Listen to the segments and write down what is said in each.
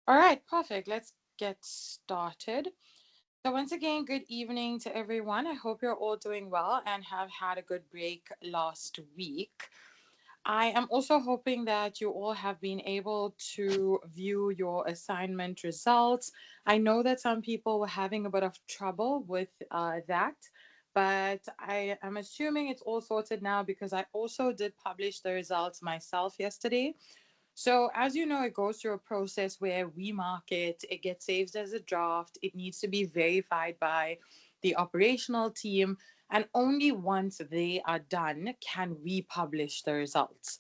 All right, perfect. Let's get started. So, once again, good evening to everyone. I hope you're all doing well and have had a good break last week. I am also hoping that you all have been able to view your assignment results. I know that some people were having a bit of trouble with that, but I am assuming it's all sorted now because I also did publish the results myself yesterday. So, as you know, it goes through a process where we mark it, it gets saved as a draft, it needs to be verified by the operational team, and only once they are done can we publish the results.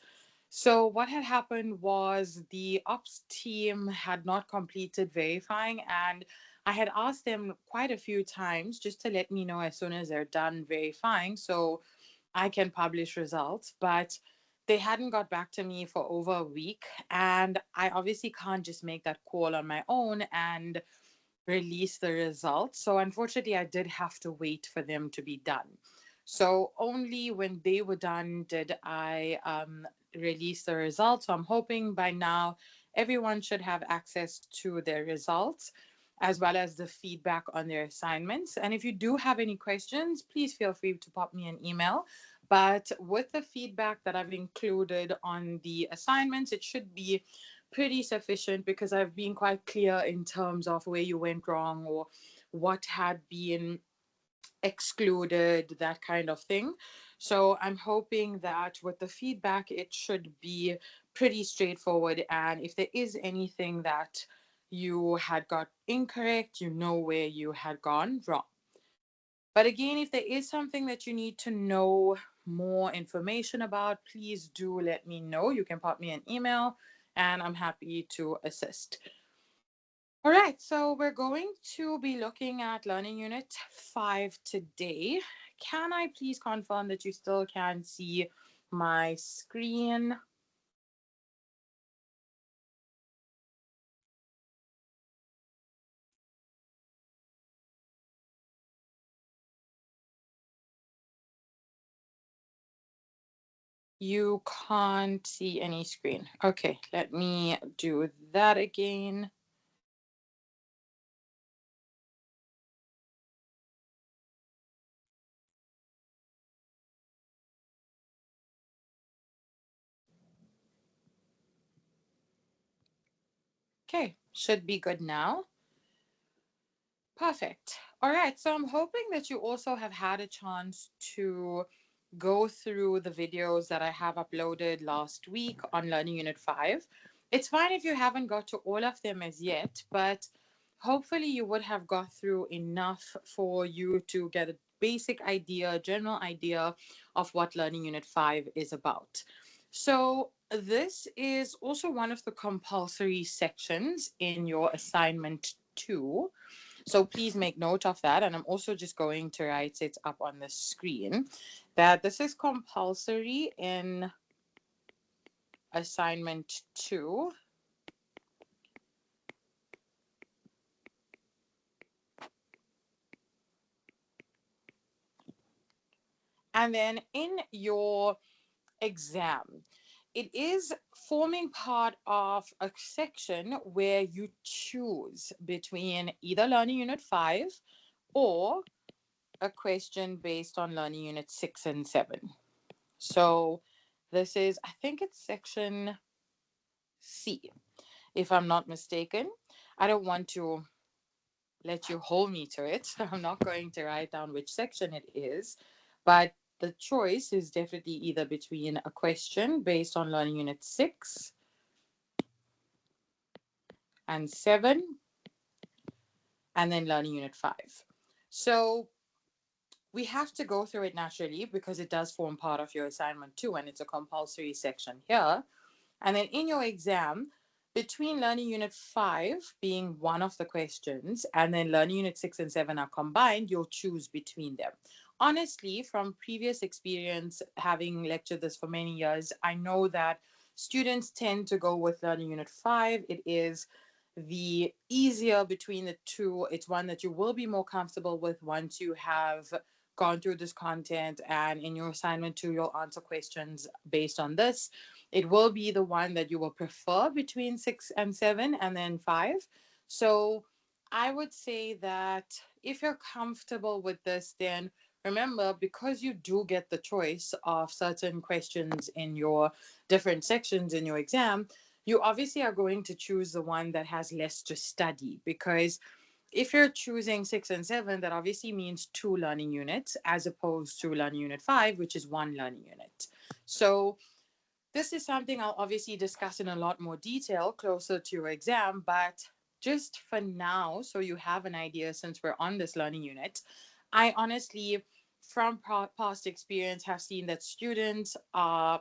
So, what had happened was the ops team had not completed verifying, and I had asked them quite a few times just to let me know as soon as they're done verifying. So, I can publish results, but they hadn't got back to me for over a week. And I obviously can't just make that call on my own and release the results. So unfortunately, I did have to wait for them to be done. So only when they were done did I release the results. So I'm hoping by now everyone should have access to their results as well as the feedback on their assignments. And if you do have any questions, please feel free to pop me an email. But with the feedback that I've included on the assignments, it should be pretty sufficient because I've been quite clear in terms of where you went wrong or what had been excluded, that kind of thing. So I'm hoping that with the feedback, it should be pretty straightforward. And if there is anything that you had got incorrect, you know where you had gone wrong. But again, if there is something that you need to know more information about, please do let me know. You can pop me an email and I'm happy to assist. All right, so we're going to be looking at Learning Unit 5 today. Can I please confirm that you still can see my screen? You can't see any screen. Okay, let me do that again. Okay, should be good now. Perfect. All right. So I'm hoping that you also have had a chance to go through the videos that I have uploaded last week on Learning Unit 5. It's fine if you haven't got to all of them as yet, but hopefully you would have got through enough for you to get a basic idea, general idea of what Learning Unit 5 is about. So, this is also one of the compulsory sections in your assignment 2. So please make note of that. And I'm also just going to write it up on the screen that this is compulsory in assignment 2. And then in your exam, it is forming part of a section where you choose between either Learning Unit 5 or a question based on Learning Unit 6 and 7. So this is, I think it's section C, if I'm not mistaken. I don't want to let you hold me to it. I'm not going to write down which section it is, but the choice is definitely either between a question based on Learning Unit 6 and 7, and then Learning Unit 5. So we have to go through it naturally because it does form part of your assignment too, and it's a compulsory section here. And then in your exam, between Learning Unit 5 being one of the questions and then Learning Unit 6 and 7 are combined, you'll choose between them. Honestly, from previous experience, having lectured this for many years, I know that students tend to go with Learning Unit 5. It is the easier between the two. It's one that you will be more comfortable with once you have gone through this content, and in your assignment too, you'll answer questions based on this. It will be the one that you will prefer between 6 and 7 and then 5. So I would say that if you're comfortable with this, then remember, because you do get the choice of certain questions in your different sections in your exam, you obviously are going to choose the one that has less to study, because if you're choosing 6 and 7, that obviously means two learning units as opposed to learning unit 5, which is one learning unit. So this is something I'll obviously discuss in a lot more detail closer to your exam, but just for now, so you have an idea, since we're on this learning unit, I honestly, from past experience, have seen that students are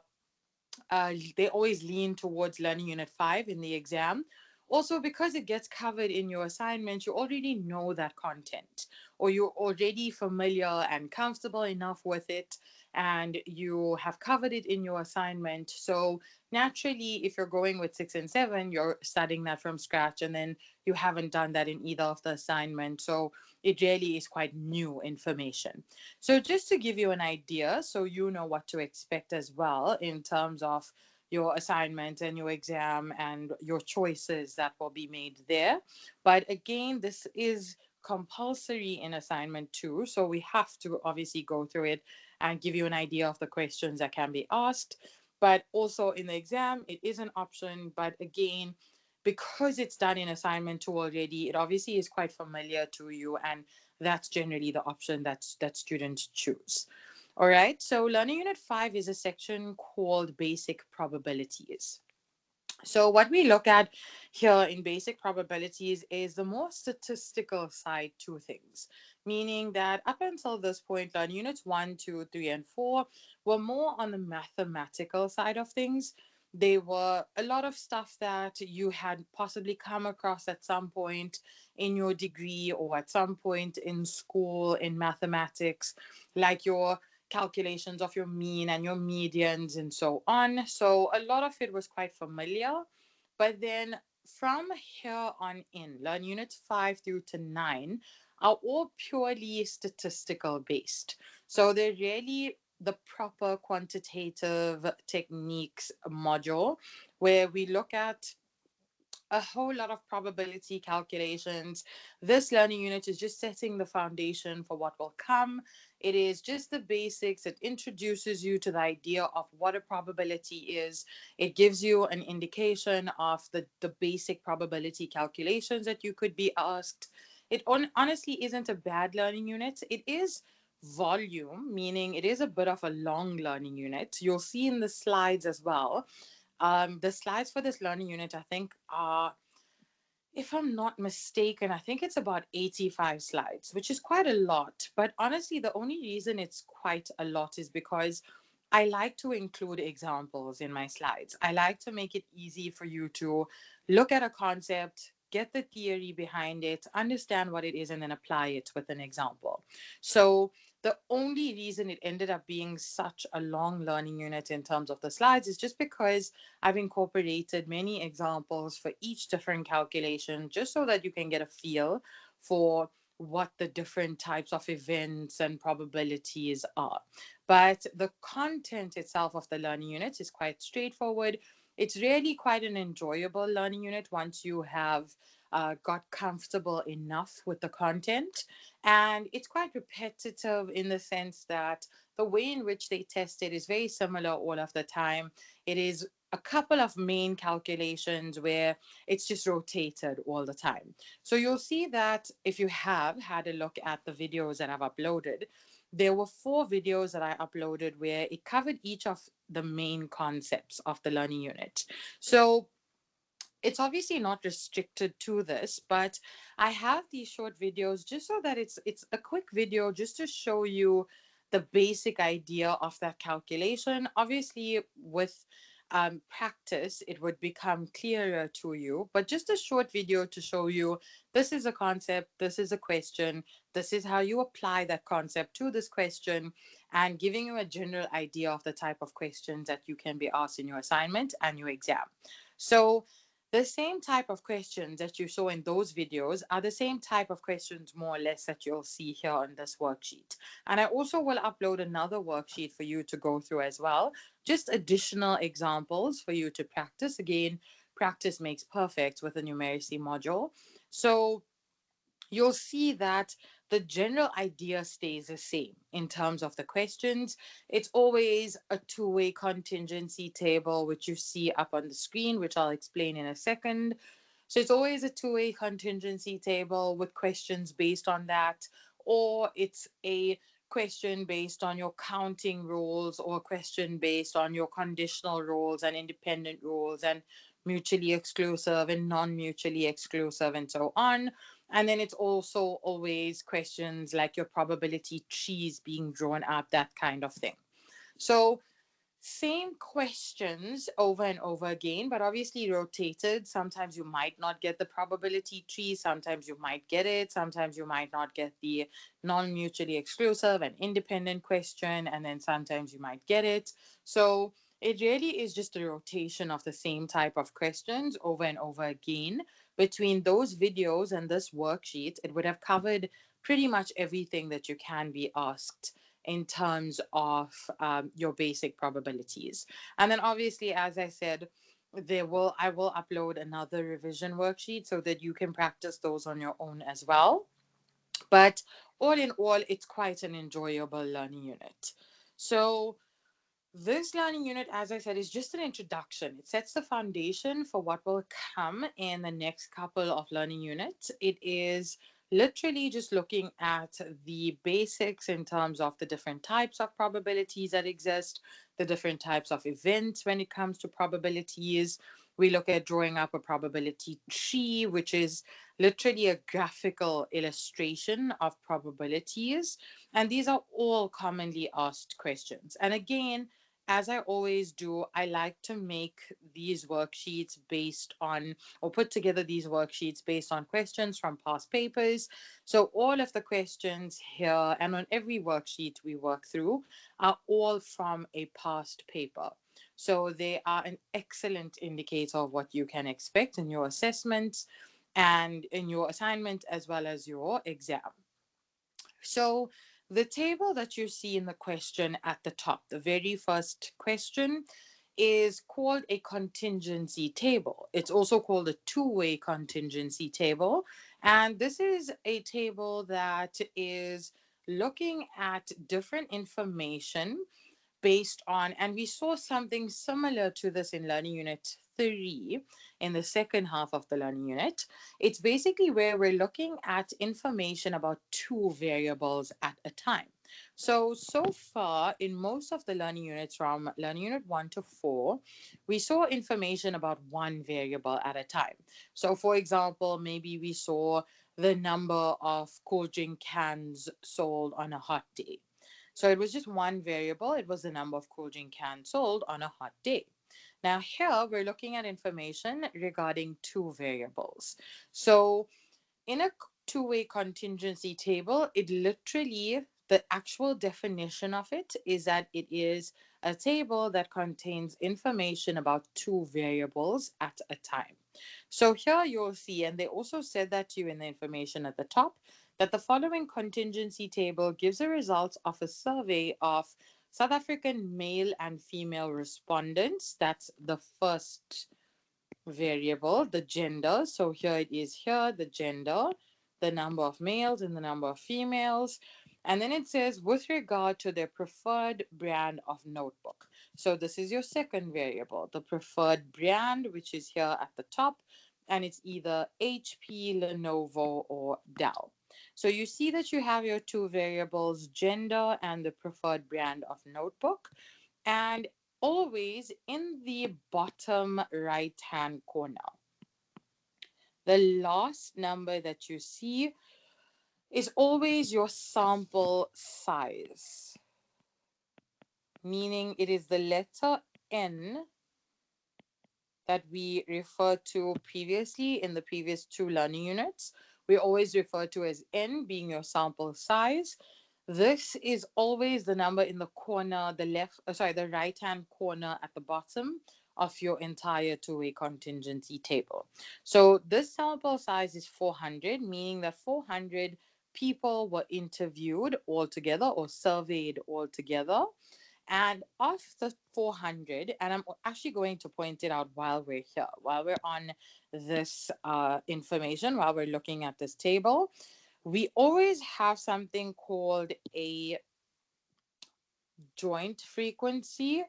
they always lean towards learning unit 5 in the exam. Also, because it gets covered in your assignment, you already know that content, or you're already familiar and comfortable enough with it, and you have covered it in your assignment. So, naturally, if you're going with 6 and 7, you're studying that from scratch, and then you haven't done that in either of the assignments. So, it really is quite new information. So, just to give you an idea, so you know what to expect as well in terms of your assignment and your exam and your choices that will be made there. But again, this is compulsory in assignment two. So, we have to obviously go through it and give you an idea of the questions that can be asked. But also in the exam, it is an option. But again, because it's done in assignment two already, it obviously is quite familiar to you, and that's generally the option that students choose. All right, so learning unit 5 is a section called basic probabilities. So, what we look at here in basic probabilities is the more statistical side to things, meaning that up until this point, learning units 1, 2, 3, and 4 were more on the mathematical side of things. They were a lot of stuff that you had possibly come across at some point in your degree or at some point in school in mathematics, like your calculations of your mean and your medians and so on. So a lot of it was quite familiar. But then from here on in, learn units 5 through to 9 are all purely statistical based. So they're really the proper quantitative techniques module where we look at a whole lot of probability calculations. This learning unit is just setting the foundation for what will come. It is just the basics. It introduces you to the idea of what a probability is. It gives you an indication of the basic probability calculations that you could be asked. Honestly isn't a bad learning unit. It is volume, meaning it is a bit of a long learning unit. You'll see in the slides as well. The slides for this learning unit, I think, are, if I'm not mistaken, I think it's about 85 slides, which is quite a lot. But honestly, the only reason it's quite a lot is because I like to include examples in my slides. I like to make it easy for you to look at a concept, get the theory behind it, understand what it is, and then apply it with an example. So, the only reason it ended up being such a long learning unit in terms of the slides is just because I've incorporated many examples for each different calculation just so that you can get a feel for what the different types of events and probabilities are. But the content itself of the learning unit is quite straightforward. It's really quite an enjoyable learning unit once you have got comfortable enough with the content. And it's quite repetitive in the sense that the way in which they test it is very similar all of the time. It is a couple of main calculations where it's just rotated all the time. So you'll see that if you have had a look at the videos that I've uploaded, there were 4 videos that I uploaded where it covered each of the main concepts of the learning unit. So it's obviously not restricted to this, but I have these short videos just so that it's a quick video just to show you the basic idea of that calculation. Obviously, with practice, it would become clearer to you, but just a short video to show you this is a concept, this is a question, this is how you apply that concept to this question, and giving you a general idea of the type of questions that you can be asked in your assignment and your exam. So The same type of questions that you saw in those videos are the same type of questions, more or less, that you'll see here on this worksheet. And I also will upload another worksheet for you to go through as well, just additional examples for you to practice. Again, practice makes perfect with the numeracy module. So you'll see that the general idea stays the same in terms of the questions. It's always a two-way contingency table, which you see up on the screen, which I'll explain in a second. So it's always a two-way contingency table with questions based on that, or it's a question based on your counting rules, or a question based on your conditional rules and independent rules and mutually exclusive and non-mutually exclusive and so on. And then it's also always questions like your probability trees being drawn up, that kind of thing. So same questions over and over again, but obviously rotated. Sometimes you might not get the probability tree, sometimes you might get it, sometimes you might not get the non mutually exclusive and independent question, and then sometimes you might get it. So it really is just a rotation of the same type of questions over and over again. Between those videos and this worksheet, it would have covered pretty much everything that you can be asked in terms of your basic probabilities. And then obviously, as I said, I will upload another revision worksheet so that you can practice those on your own as well. But all in all, it's quite an enjoyable learning unit. So this learning unit, as I said, is just an introduction. It sets the foundation for what will come in the next couple of learning units. It is literally just looking at the basics in terms of the different types of probabilities that exist, the different types of events when it comes to probabilities. We look at drawing up a probability tree, which is literally a graphical illustration of probabilities. And these are all commonly asked questions. And again, as I always do, I like to make these worksheets based on, or put together these worksheets based on questions from past papers. So all of the questions here and on every worksheet we work through are all from a past paper. So they are an excellent indicator of what you can expect in your assessments and in your assignment as well as your exam. So the table that you see in the question at the top, the very first question, is called a contingency table. It's also called a two-way contingency table. And this is a table that is looking at different information based on, and we saw something similar to this in Learning Unit 3 in the second half of the Learning Unit. It's basically where we're looking at information about two variables at a time. So far, in most of the learning units from Learning Unit 1 to 4, we saw information about one variable at a time. So, for example, maybe we saw the number of cold drink cans sold on a hot day. So it was just one variable. It was the number of cold drink cans sold on a hot day. Now here we're looking at information regarding two variables. So in a two-way contingency table, it literally, the actual definition of it is that it is a table that contains information about two variables at a time. So here you'll see, and they also said that to you in the information at the top, that the following contingency table gives the results of a survey of South African male and female respondents. That's the first variable, the gender. So here it is here, the gender, the number of males and the number of females. And then it says with regard to their preferred brand of notebook. So this is your second variable, the preferred brand, which is here at the top. And it's either HP, Lenovo, or Dell. So you see that you have your two variables, gender and the preferred brand of notebook. And always in the bottom right hand corner, the last number that you see is always your sample size, meaning it is the letter N that we referred to previously in the previous two learning units. We always refer to as N being your sample size. This is always the number in the corner, the right hand corner at the bottom of your entire two-way contingency table. So this sample size is 400, meaning that 400 people were interviewed altogether or surveyed altogether. And of the 400, and I'm actually going to point it out while we're here, while we're on this information, while we're looking at this table, we always have something called a joint frequency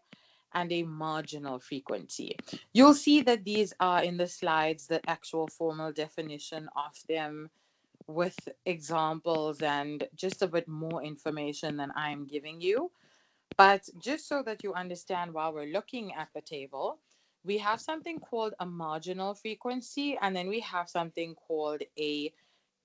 and a marginal frequency. You'll see that these are in the slides, the actual formal definition of them with examples and just a bit more information than I'm giving you. But just so that you understand while we're looking at the table, we have something called a marginal frequency, and then we have something called a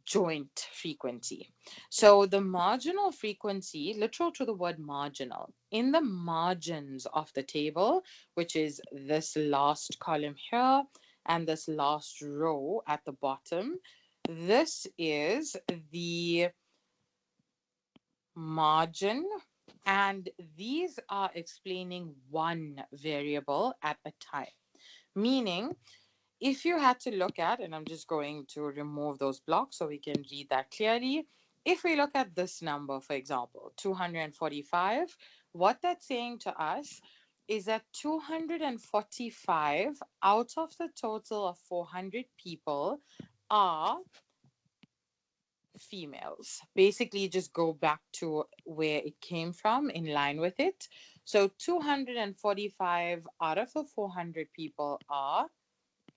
joint frequency. So the marginal frequency, literal to the word marginal, in the margins of the table, which is this last column here and this last row at the bottom, this is the margin, and these are explaining one variable at a time. Meaning, if you had to look at, and I'm just going to remove those blocks so we can read that clearly. If we look at this number, for example, 245, what that's saying to us is that 245 out of the total of 400 people are females. Basically, just go back to where it came from in line with it. So 245 out of the 400 people are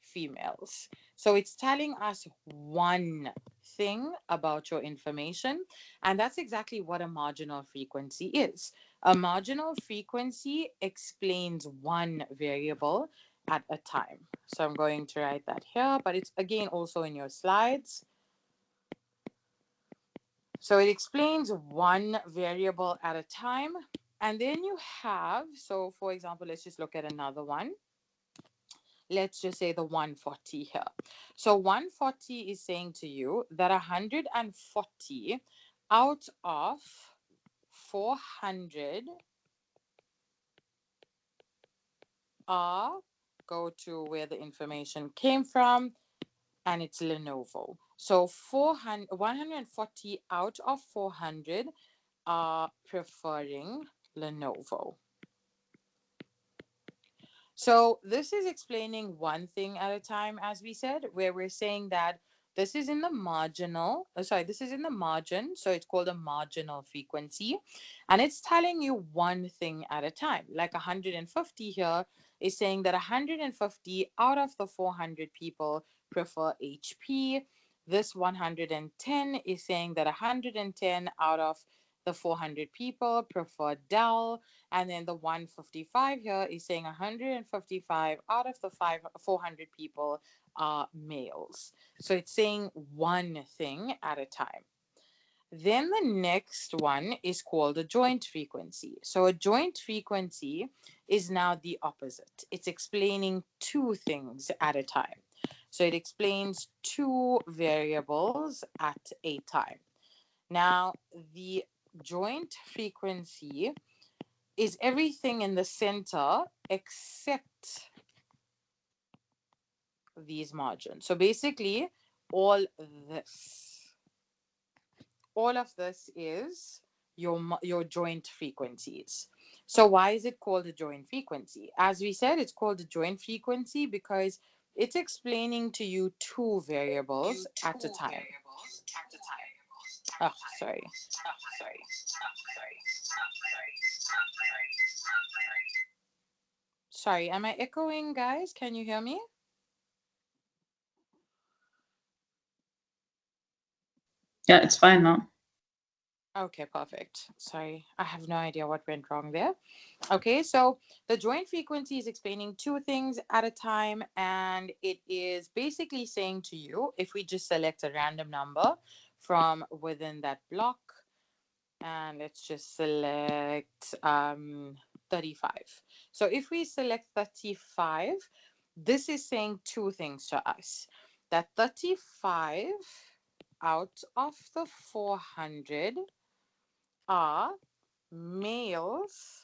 females. So it's telling us one thing about your information, and that's exactly what a marginal frequency is. A marginal frequency explains one variable at a time. So I'm going to write that here, but it's again also in your slides. So it explains one variable at a time. And then you have, so for example, let's just look at another one. Let's just say the 140 here. So 140 is saying to you that 140 out of 400 are, go to where the information came from, and it's Lenovo. So 140 out of 400 are preferring Lenovo. So this is explaining one thing at a time, as we said, where we're saying that this is in the marginal, this is in the margin, so it's called a marginal frequency, and it's telling you one thing at a time. Like 150 here is saying that 150 out of the 400 people prefer HP. This 110 is saying that 110 out of the 400 people prefer Dell, and then the 155 here is saying 155 out of the 400 people are males. So it's saying one thing at a time. Then the next one is called a joint frequency. So a joint frequency is now the opposite. It's explaining two things at a time. So it explains two variables at a time. Now, the joint frequency is everything in the center except these margins. So basically, all this, all of this is your joint frequencies. So why is it called a joint frequency? As we said, it's called a joint frequency because it's explaining to you two variables at a time. Oh, sorry. Sorry, am I echoing, guys? Can you hear me? Yeah, it's fine now. Okay, perfect. Sorry, I have no idea what went wrong there. Okay, so the joint frequency is explaining two things at a time, and it is basically saying to you, if we just select a random number from within that block, and let's just select 35. So if we select 35, this is saying two things to us. That 35 out of the 400 are males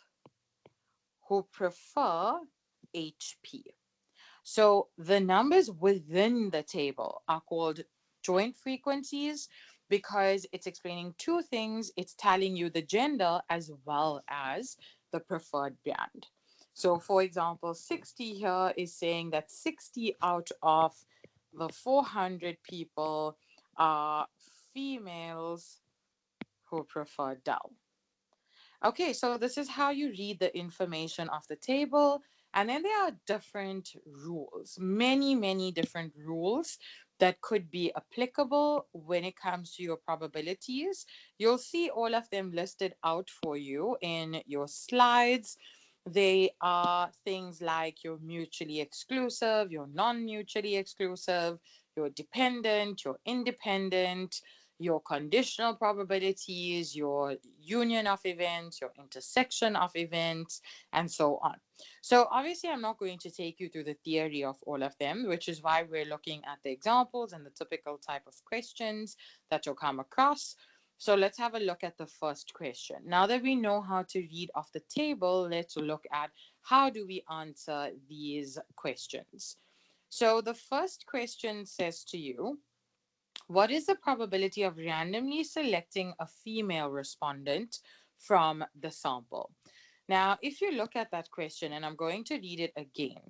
who prefer HP. So the numbers within the table are called joint frequencies because it's explaining two things. It's telling you the gender as well as the preferred band. So, for example, 60 here is saying that 60 out of the 400 people are females who prefer Dell. Okay, so this is how you read the information of the table. And then there are different rules, many different rules that could be applicable when it comes to your probabilities. You'll see all of them listed out for you in your slides. They are things like your mutually exclusive, your non mutually exclusive, your dependent, your independent, your conditional probabilities, your union of events, your intersection of events, and so on. So, obviously, I'm not going to take you through the theory of all of them, which is why we're looking at the examples and the typical type of questions that you'll come across. So, let's have a look at the first question. Now that we know how to read off the table, let's look at how do we answer these questions. So, the first question says to you, what is the probability of randomly selecting a female respondent from the sample? Now, if you look at that question, and I'm going to read it again,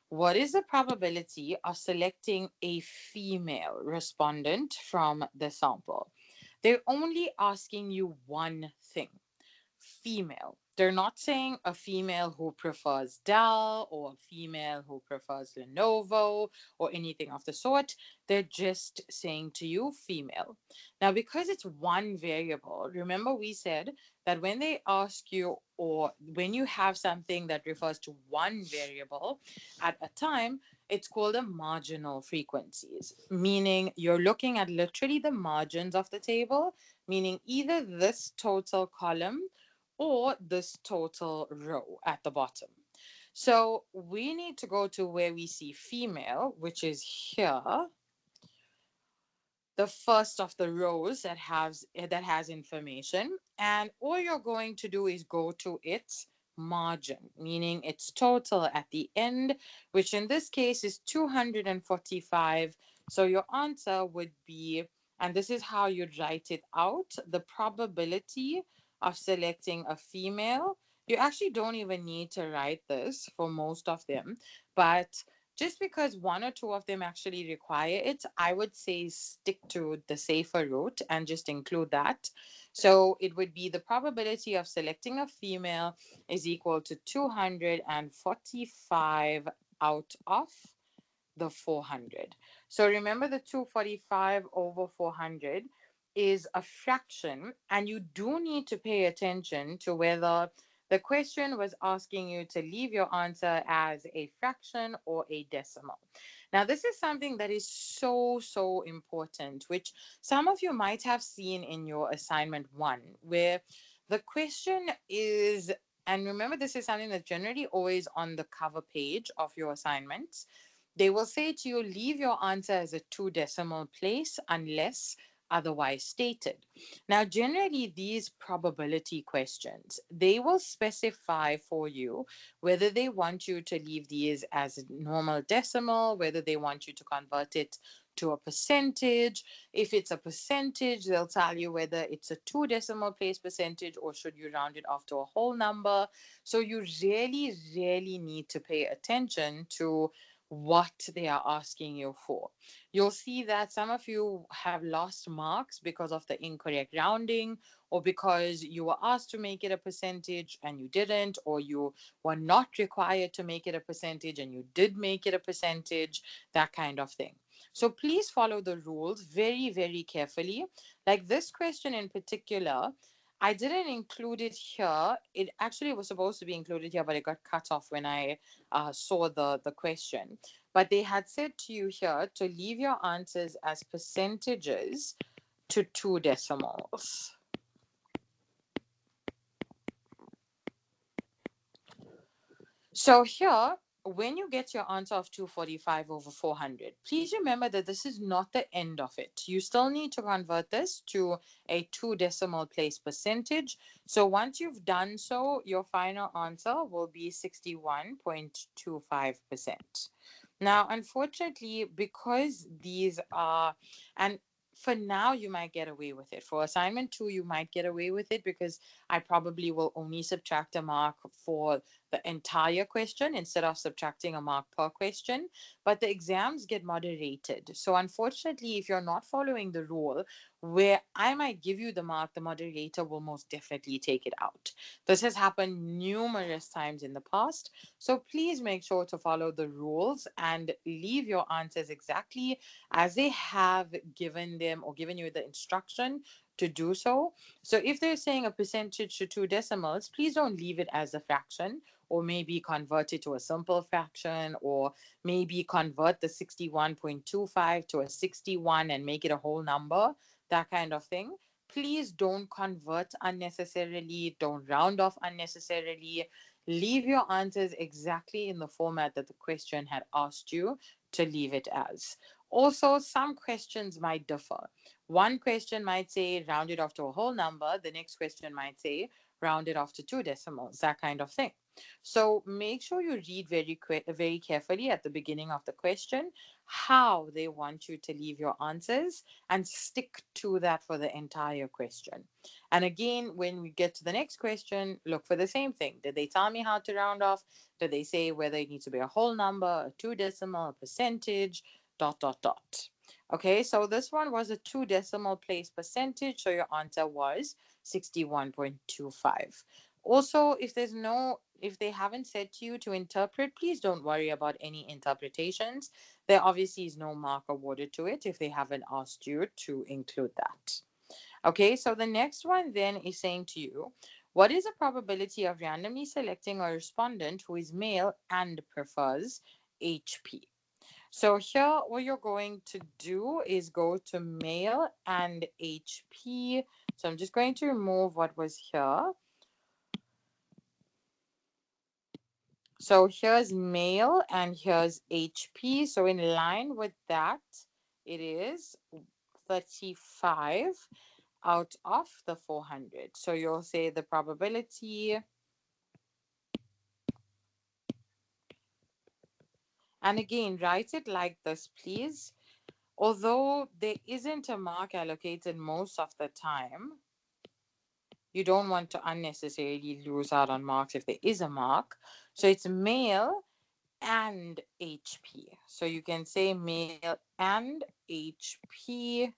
what is the probability of selecting a female respondent from the sample? They're only asking you one thing: female. They're not saying a female who prefers Dell or a female who prefers Lenovo or anything of the sort. They're just saying to you female. Now, because it's one variable, remember we said that when they ask you or when you have something that refers to one variable at a time, it's called a marginal frequencies, meaning you're looking at literally the margins of the table, meaning either this total column or this total row at the bottom. So we need to go to where we see female, which is here, the first of the rows that has information, and all you're going to do is go to its margin, meaning its total at the end, which in this case is 245. So your answer would be, and this is how you write it out, the probability of selecting a female. You actually don't even need to write this for most of them, but just because one or two of them actually require it, I would say stick to the safer route and just include that. So it would be the probability of selecting a female is equal to 245 out of the 400. So remember, the 245 over 400 is a fraction, and you do need to pay attention to whether the question was asking you to leave your answer as a fraction or a decimal. Now, this is something that is so important, which some of you might have seen in your assignment one, where the question is, and remember, this is something that's generally always on the cover page of your assignments. They will say to you, leave your answer as a two decimal place unless otherwise stated. Now, generally, these probability questions, they will specify for you whether they want you to leave these as a normal decimal, whether they want you to convert it to a percentage. If it's a percentage, they'll tell you whether it's a two decimal place percentage or should you round it off to a whole number. So you really need to pay attention to what they are asking you for. You'll see that some of you have lost marks because of the incorrect rounding, or because you were asked to make it a percentage and you didn't, or you were not required to make it a percentage and you did make it a percentage, that kind of thing. So please follow the rules very carefully. Like this question in particular, I didn't include it here. It actually was supposed to be included here, but it got cut off when I saw the question. But they had said to you here to leave your answers as percentages to two decimals. So here when you get your answer of 245 over 400, please remember that this is not the end of it. You still need to convert this to a two decimal place percentage. So once you've done so, your final answer will be 61.25%. Now, unfortunately, because these are, and for now, you might get away with it. For assignment two, you might get away with it because I probably will only subtract a mark for the entire question instead of subtracting a mark per question. But the exams get moderated. So, unfortunately, if you're not following the rule where I might give you the mark, the moderator will most definitely take it out. This has happened numerous times in the past. So, please make sure to follow the rules and leave your answers exactly as they have given them or given you the instruction to do so. So if they're saying a percentage to two decimals, please don't leave it as a fraction, or maybe convert it to a simple fraction, or maybe convert the 61.25 to a 61 and make it a whole number, that kind of thing. Please don't convert unnecessarily, don't round off unnecessarily. Leave your answers exactly in the format that the question had asked you to leave it as. Also, some questions might differ. One question might say round it off to a whole number, the next question might say round it off to two decimals, that kind of thing. So make sure you read very carefully at the beginning of the question how they want you to leave your answers and stick to that for the entire question. And again, when we get to the next question, look for the same thing. Did they tell me how to round off? Did they say whether it needs to be a whole number, a two decimal, a percentage, dot, dot, dot? Okay, so this one was a two decimal place percentage, so your answer was 61.25. Also, if they haven't said to you to interpret, please don't worry about any interpretations. There obviously is no mark awarded to it if they haven't asked you to include that. Okay, so the next one then is saying to you, what is the probability of randomly selecting a respondent who is male and prefers HP? So here, what you're going to do is go to male and HP. So I'm just going to remove what was here. So here's male and here's HP. So in line with that, it is 35 out of the 400. So you'll say the probability, and again, write it like this, please. Although there isn't a mark allocated most of the time, you don't want to unnecessarily lose out on marks if there is a mark. So it's male and HP. So you can say male and HP,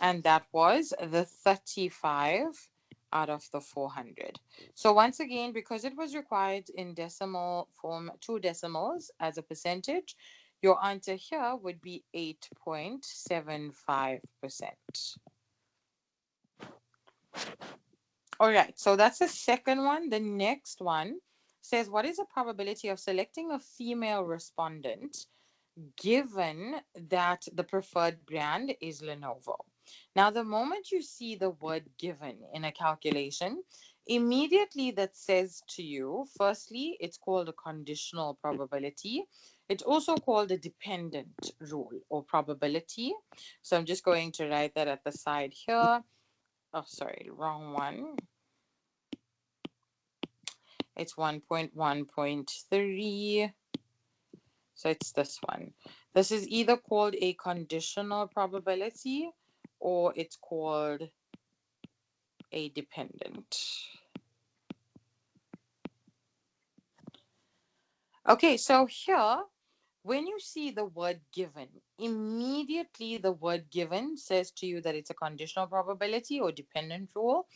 and that was the 35 out of the 400. So once again, because it was required in decimal form, two decimals as a percentage, your answer here would be 8.75%. All right, so that's the second one. The next one says, what is the probability of selecting a female respondent given that the preferred brand is Lenovo? Now, the moment you see the word given in a calculation, immediately that says to you, firstly, it's called a conditional probability. It's also called a dependent rule or probability. So I'm just going to write that at the side here. Oh, sorry, wrong one. It's 1.1.3. So it's this one. This is either called a conditional probability or it's called a dependent. Okay, so here, when you see the word given, immediately the word given says to you that it's a conditional probability or dependent rule.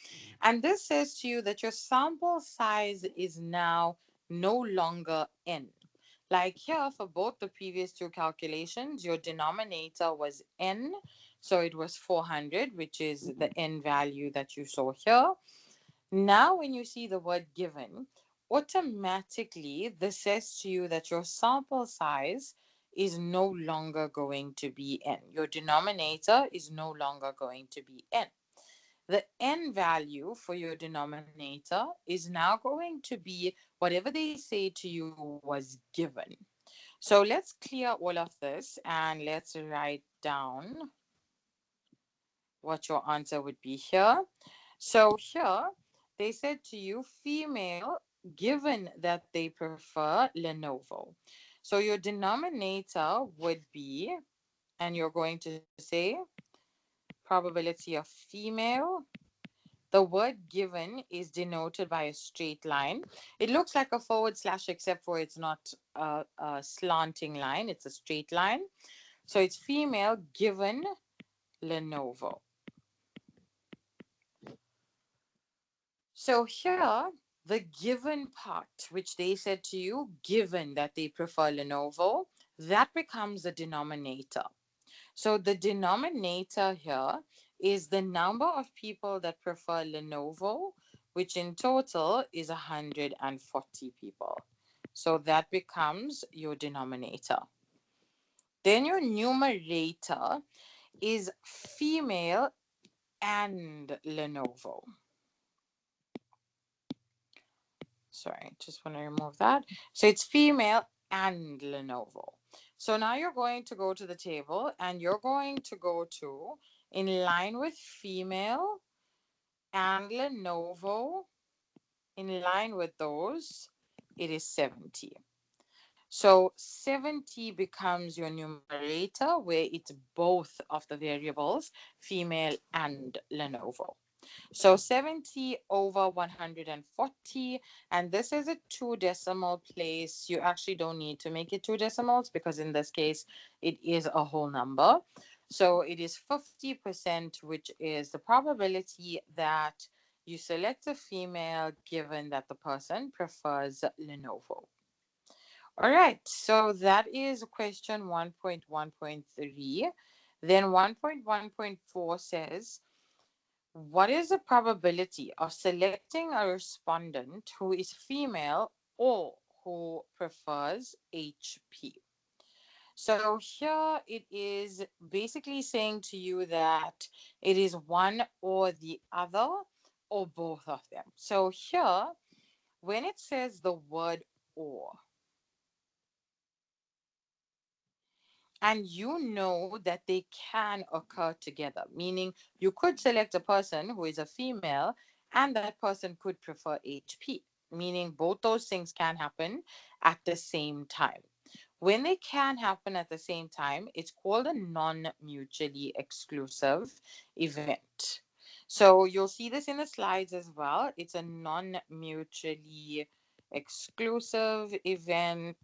And this says to you that your sample size is now no longer n. Like here, for both the previous two calculations, your denominator was n. So it was 400, which is the n value that you saw here. Now, when you see the word given, automatically this says to you that your sample size is no longer going to be n. Your denominator is no longer going to be n. The n value for your denominator is now going to be whatever they say to you was given. So let's clear all of this and let's write down what your answer would be here. So here they said to you female, given that they prefer Lenovo. So your denominator would be, and you're going to say probability of female. The word given is denoted by a straight line. It looks like a forward slash, except for it's not a slanting line, it's a straight line. So it's female given Lenovo. So here, the given part, which they said to you, given that they prefer Lenovo, that becomes the denominator. So the denominator here is the number of people that prefer Lenovo, which in total is 140 people. So that becomes your denominator. Then your numerator is female and Lenovo. Sorry, just want to remove that. So it's female and Lenovo. So now you're going to go to the table and you're going to go to in line with female and Lenovo, in line with those, it is 70. So 70 becomes your numerator where it's both of the variables, female and Lenovo. So 70 over 140, and this is a two decimal place. You actually don't need to make it two decimals because in this case, it is a whole number. So it is 50%, which is the probability that you select a female given that the person prefers Lenovo. All right, so that is question 1.1.3. Then 1.1.4 says, what is the probability of selecting a respondent who is female or who prefers HP? So here it is basically saying to you that it is one or the other or both of them. So here, when it says the word or, and you know that they can occur together, meaning you could select a person who is a female and that person could prefer HP, meaning both those things can happen at the same time. When they can happen at the same time, it's called a non mutually exclusive event. So you'll see this in the slides as well. It's a non mutually exclusive event.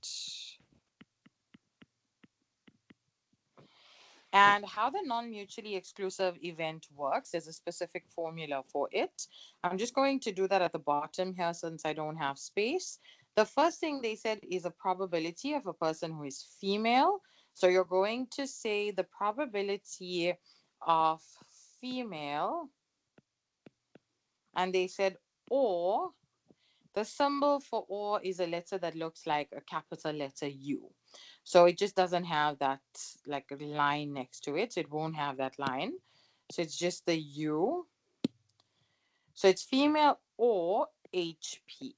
And how the non mutually exclusive event works, there's a specific formula for it. I'm just going to do that at the bottom here since I don't have space. The first thing they said is a probability of a person who is female. So you're going to say the probability of female, and they said or. The symbol for or is a letter that looks like a capital letter U. So it just doesn't have that like a line next to it. So it won't have that line. So it's just the U. So it's female or HP.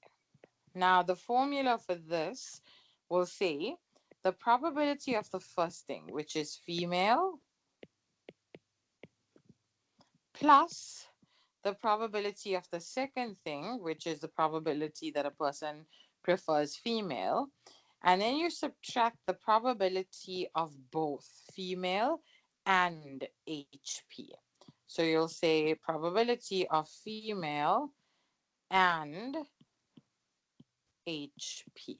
Now the formula for this will say the probability of the first thing, which is female, plus the probability of the second thing, which is the probability that a person prefers female. And then you subtract the probability of both female and HP. So you'll say probability of female and HP.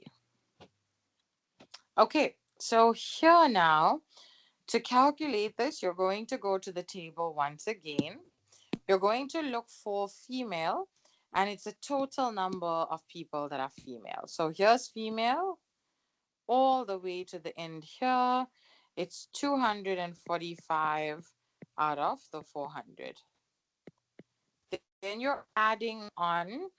Okay, so here now, to calculate this, you're going to go to the table once again. You're going to look for female, and it's a total number of people that are female. So here's female all the way to the end here. It's 245 out of the 400. Then you're adding on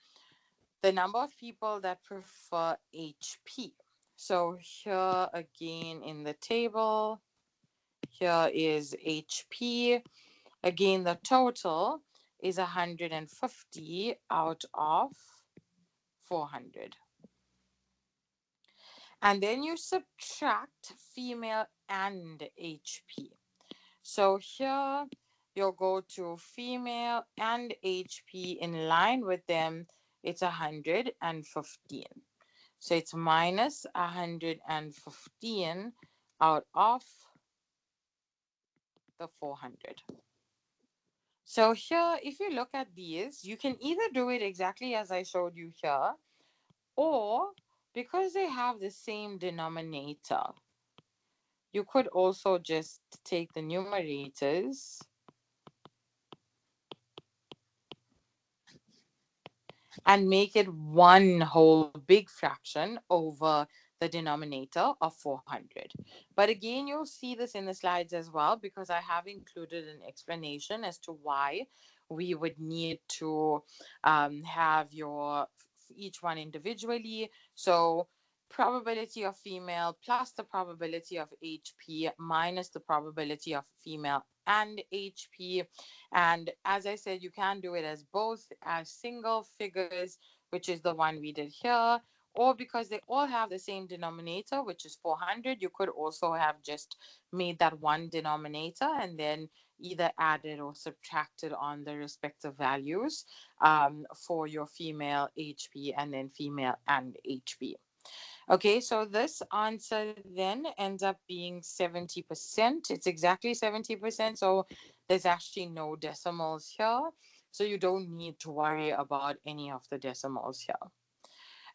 the number of people that prefer HP. So here again in the table, here is HP. Again, the total is 150 out of 400. And then you subtract female and HP. So here you'll go to female and HP in line with them. It's 115. So it's minus 115 out of the 400. So here, if you look at these, you can either do it exactly as I showed you here, or because they have the same denominator, you could also just take the numerators and make it one whole big fraction over the denominator of 400. But again, you'll see this in the slides as well, because I have included an explanation as to why we would need to have your each one individually. So probability of female plus the probability of HP minus the probability of female and HP. And as I said, you can do it as both as single figures, which is the one we did here, or because they all have the same denominator, which is 400, you could also have just made that one denominator and then either added or subtracted on the respective values for your female HP and then female and HP. Okay, so this answer then ends up being 70%. It's exactly 70%. So there's actually no decimals here. So you don't need to worry about any of the decimals here.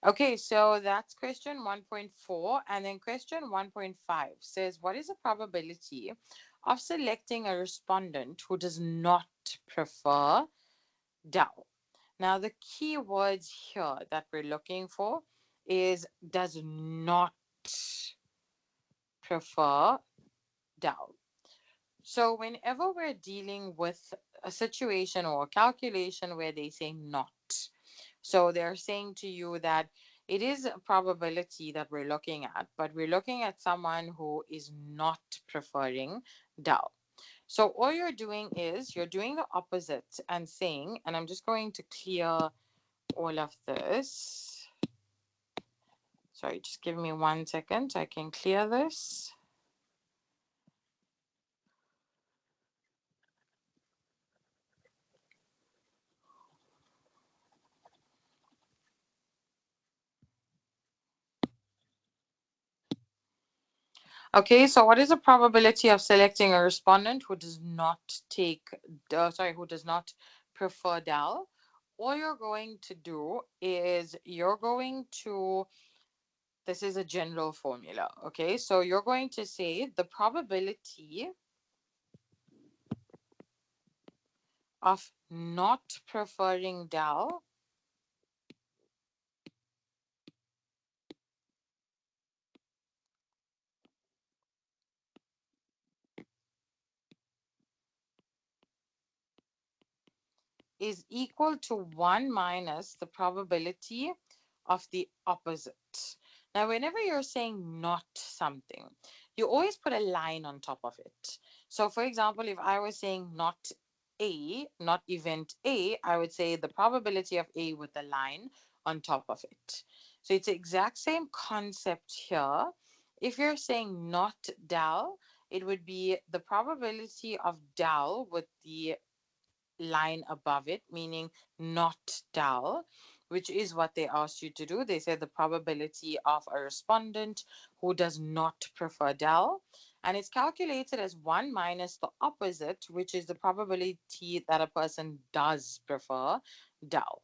Okay, so that's question 1.4. And then question 1.5 says, what is the probability of selecting a respondent who does not prefer DAO? Now, the key words here that we're looking for is does not prefer DAO. So, whenever we're dealing with a situation or a calculation where they say not, so they're saying to you that it is a probability that we're looking at, but we're looking at someone who is not preferring DAO. So all you're doing is you're doing the opposite and saying, and I'm just going to clear all of this. Sorry, just give me 1 second. I can clear this. Okay, so what is the probability of selecting a respondent who does not who does not prefer DAL? All you're going to do is you're going to, this is a general formula, okay? So you're going to say the probability of not preferring DAL is equal to 1 minus the probability of the opposite. Now, whenever you're saying not something, you always put a line on top of it. So, for example, if I was saying not A, not event A, I would say the probability of A with a line on top of it. So, it's the exact same concept here. If you're saying not Dal, it would be the probability of Dal with the line above it, meaning not dull, which is what they asked you to do. They said the probability of a respondent who does not prefer dull. And it's calculated as 1 minus the opposite, which is the probability that a person does prefer dull.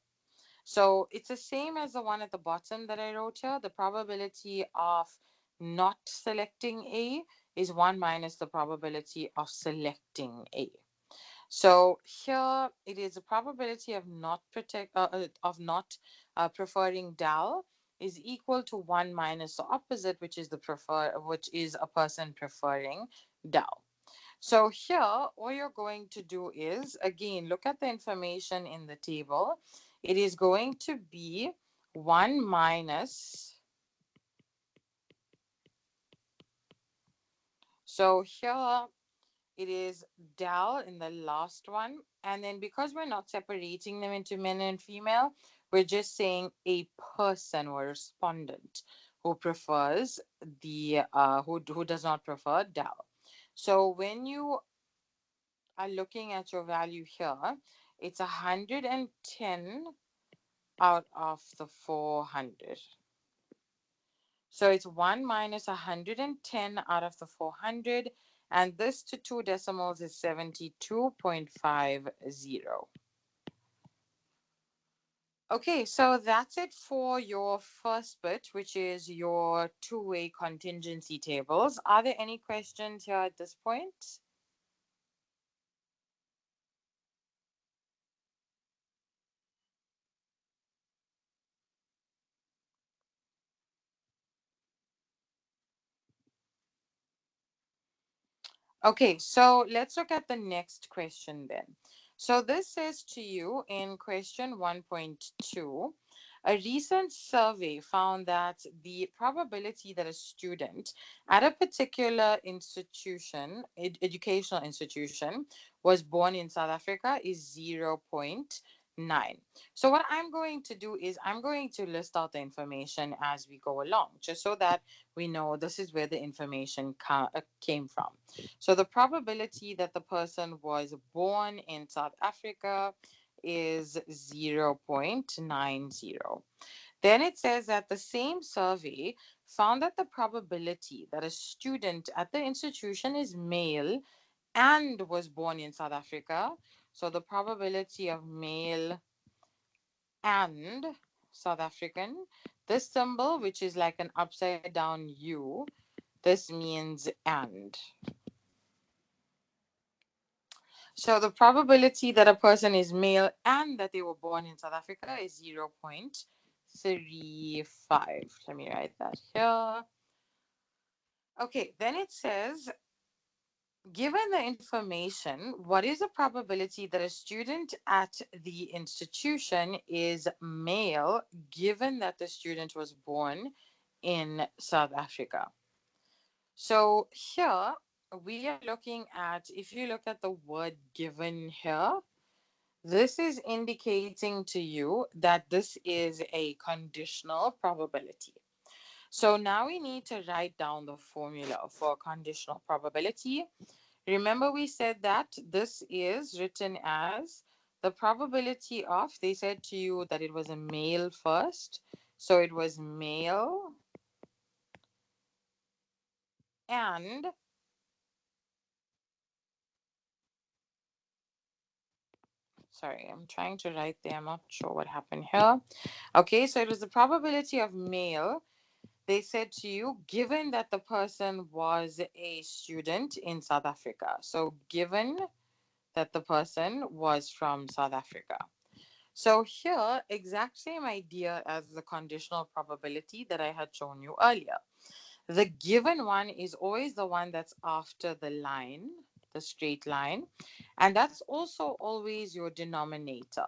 So it's the same as the one at the bottom that I wrote here. The probability of not selecting A is 1 minus the probability of selecting A. So here it is a probability of not preferring DAL is equal to 1 minus the opposite, which is a person preferring DAL. So here all you're going to do is again look at the information in the table. It is going to be 1 minus, so here it is Dal in the last one. And then because we're not separating them into men and female, we're just saying a person or respondent who prefers who does not prefer Dal. So when you are looking at your value here, it's 110 out of the 400. So it's 1 minus 110 out of the 400. And this to two decimals is 72.50. Okay, so that's it for your first bit, which is your two-way contingency tables. Are there any questions here at this point? Okay, so let's look at the next question then. So this says to you in question 1.2, a recent survey found that the probability that a student at a particular institution, educational institution, was born in South Africa is 0.9. So what I'm going to do is I'm going to list out the information as we go along, just so that we know this is where the information came from. So the probability that the person was born in South Africa is 0.90. Then it says that the same survey found that the probability that a student at the institution is male and was born in South Africa, so the probability of male and South African, this symbol, which is like an upside down U, this means and. So the probability that a person is male and that they were born in South Africa is 0.35. Let me write that here. Okay, then it says, given the information, what is the probability that a student at the institution is male, given that the student was born in South Africa? So here we are looking at, if you look at the word given here, this is indicating to you that this is a conditional probability. So now we need to write down the formula for conditional probability. Remember, we said that this is written as the probability of, they said to you that it was a male first. So it was male and, sorry, I'm trying to write there. I'm not sure what happened here. Okay, so it was the probability of male. They said to you, given that the person was a student in South Africa. So, given that the person was from South Africa. So, here, exact same idea as the conditional probability that I had shown you earlier. The given one is always the one that's after the line, the straight line, and that's also always your denominator.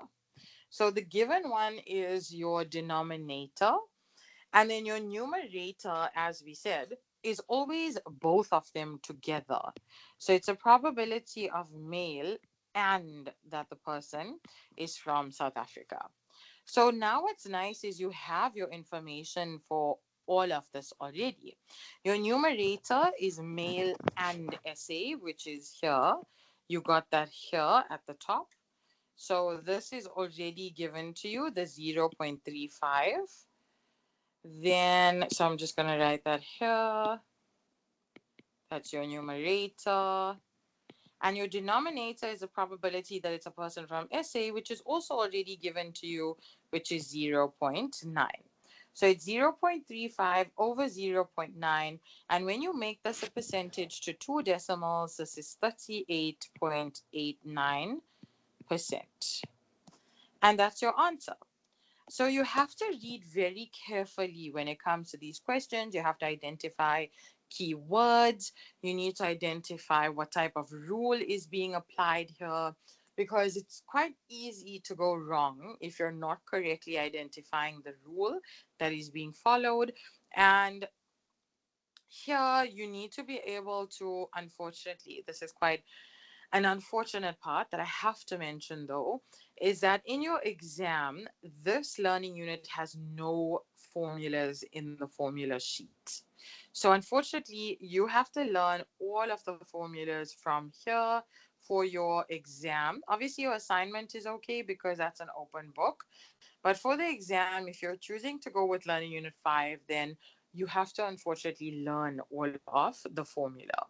So, the given one is your denominator. And then your numerator, as we said, is always both of them together. So it's a probability of male and that the person is from South Africa. So now what's nice is you have your information for all of this already. Your numerator is male and SA, which is here. You got that here at the top. So this is already given to you, the 0.35. Then, so I'm just going to write that here. That's your numerator. And your denominator is the probability that it's a person from SA, which is also already given to you, which is 0.9. So it's 0.35 over 0.9. And when you make this a percentage to two decimals, this is 38.89%. And that's your answer. So you have to read very carefully when it comes to these questions. You have to identify keywords. You need to identify what type of rule is being applied here, because it's quite easy to go wrong if you're not correctly identifying the rule that is being followed. And here you need to be able to, unfortunately, this is quite an unfortunate part that I have to mention though, is that in your exam, this learning unit has no formulas in the formula sheet. So unfortunately, you have to learn all of the formulas from here for your exam. Obviously, your assignment is okay because that's an open book. But for the exam, if you're choosing to go with Learning Unit 5, then you have to unfortunately learn all of the formula.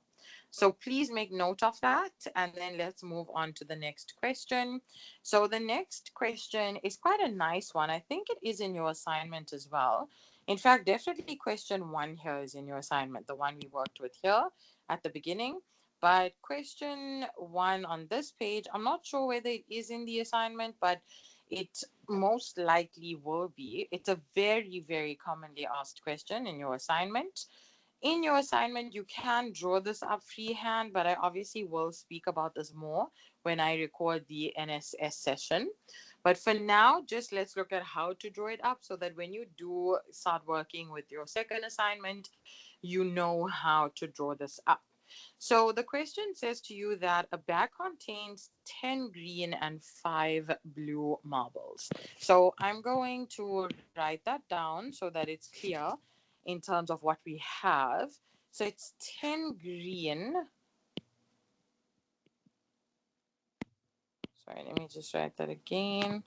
So please make note of that. And then let's move on to the next question. So the next question is quite a nice one. I think it is in your assignment as well. In fact, definitely question one here is in your assignment, the one we worked with here at the beginning. But question one on this page, I'm not sure whether it is in the assignment, but it most likely will be. It's a very, very commonly asked question in your assignment. In your assignment, you can draw this up freehand, but I obviously will speak about this more when I record the NSS session. But for now, just let's look at how to draw it up so that when you do start working with your second assignment, you know how to draw this up. So the question says to you that a bag contains 10 green and 5 blue marbles. So I'm going to write that down so that it's clear in terms of what we have. So it's 10 green. Sorry, let me just write that again.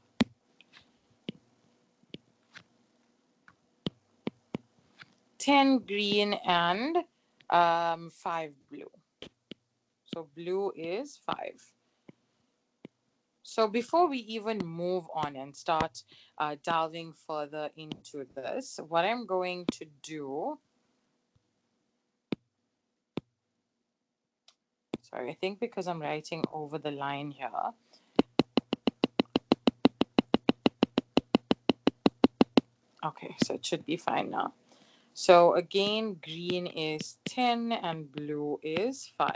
10 green and 5 blue. So blue is 5. So before we even move on and start delving further into this, what I'm going to do, sorry, I think because I'm writing over the line here. Okay, so it should be fine now. So again, green is 10 and blue is 5.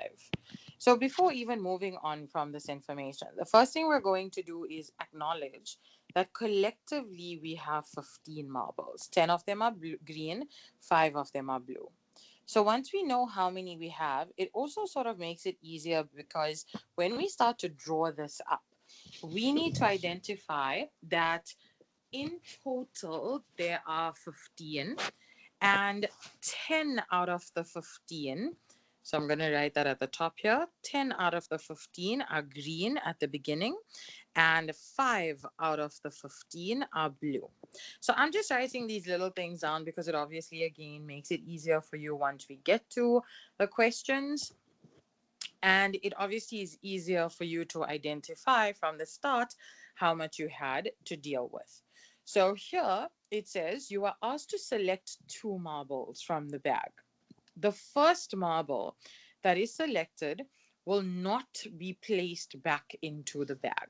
So before even moving on from this information, the first thing we're going to do is acknowledge that collectively we have 15 marbles. 10 of them are green, 5 of them are blue. So once we know how many we have, it also sort of makes it easier because when we start to draw this up, we need to identify that in total there are 15 and 10 out of the 15, so I'm going to write that at the top here, 10 out of the 15 are green at the beginning and 5 out of the 15 are blue. So I'm just writing these little things down because it obviously again makes it easier for you once we get to the questions, and it obviously is easier for you to identify from the start how much you had to deal with. So here it says you are asked to select 2 marbles from the bag. The first marble that is selected will not be placed back into the bag.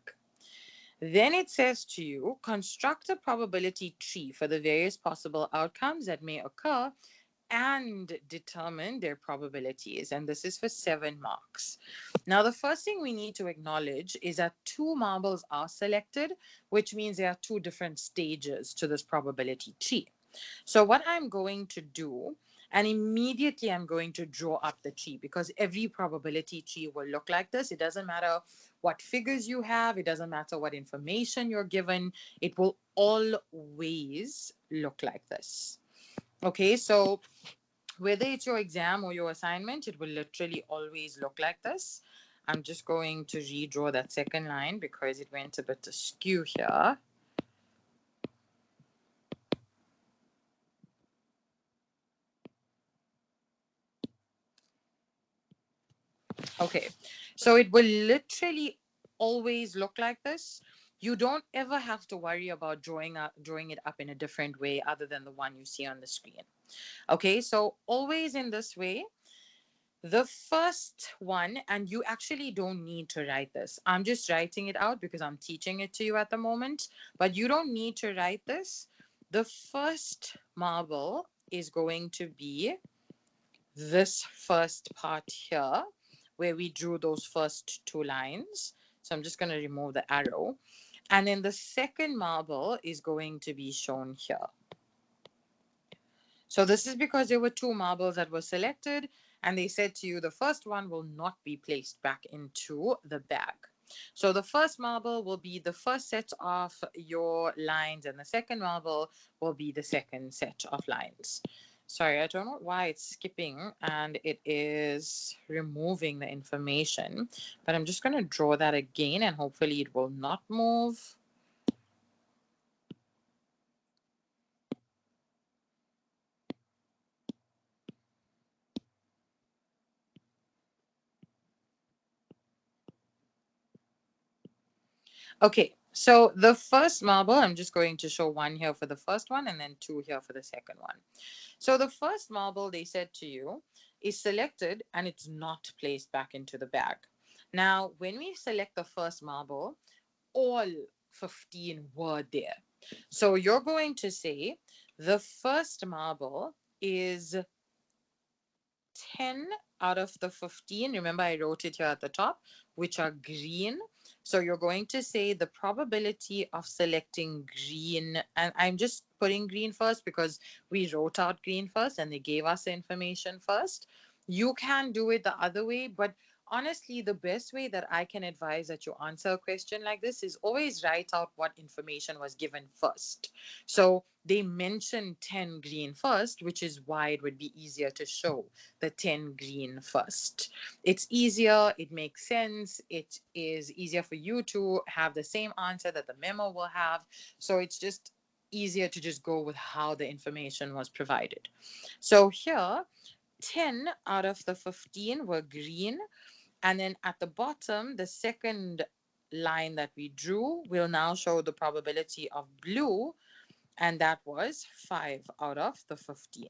Then it says to you, construct a probability tree for the various possible outcomes that may occur and determine their probabilities. And this is for 7 marks. Now, the first thing we need to acknowledge is that 2 marbles are selected, which means there are 2 different stages to this probability tree. So, what I'm going to do, and immediately I'm going to draw up the tree because every probability tree will look like this. It doesn't matter what figures you have, it doesn't matter what information you're given, it will always look like this. Okay, so whether it's your exam or your assignment, it will literally always look like this. I'm just going to redraw that second line because it went a bit askew here. Okay, so it will literally always look like this. You don't ever have to worry about drawing it up in a different way other than the one you see on the screen. Okay, so always in this way. The first one, and you actually don't need to write this. I'm just writing it out because I'm teaching it to you at the moment, but you don't need to write this. The first marble is going to be this first part here, where we drew those first 2 lines. So I'm just going to remove the arrow. And then the second marble is going to be shown here. So this is because there were two marbles that were selected, and they said to you the first one will not be placed back into the bag. So the first marble will be the first set of your lines, and the second marble will be the second set of lines. Sorry, I don't know why it's skipping and it is removing the information, but I'm just going to draw that again and hopefully it will not move. Okay, so the first marble, I'm just going to show one here for the first one and then two here for the second one. So the first marble they said to you is selected and it's not placed back into the bag. Now, when we select the first marble, all 15 were there. So you're going to say the first marble is 10 out of the 15. Remember, I wrote it here at the top, which are green. So you're going to say the probability of selecting green, and I'm just putting green first because we wrote out green first and they gave us the information first. You can do it the other way, but honestly, the best way that I can advise that you answer a question like this is always write out what information was given first. So they mentioned 10 green first, which is why it would be easier to show the 10 green first. It's easier, it makes sense, it is easier for you to have the same answer that the memo will have. So it's just easier to just go with how the information was provided. So here, 10 out of the 15 were green. And then at the bottom, the second line that we drew will now show the probability of blue, and that was 5 out of the 15.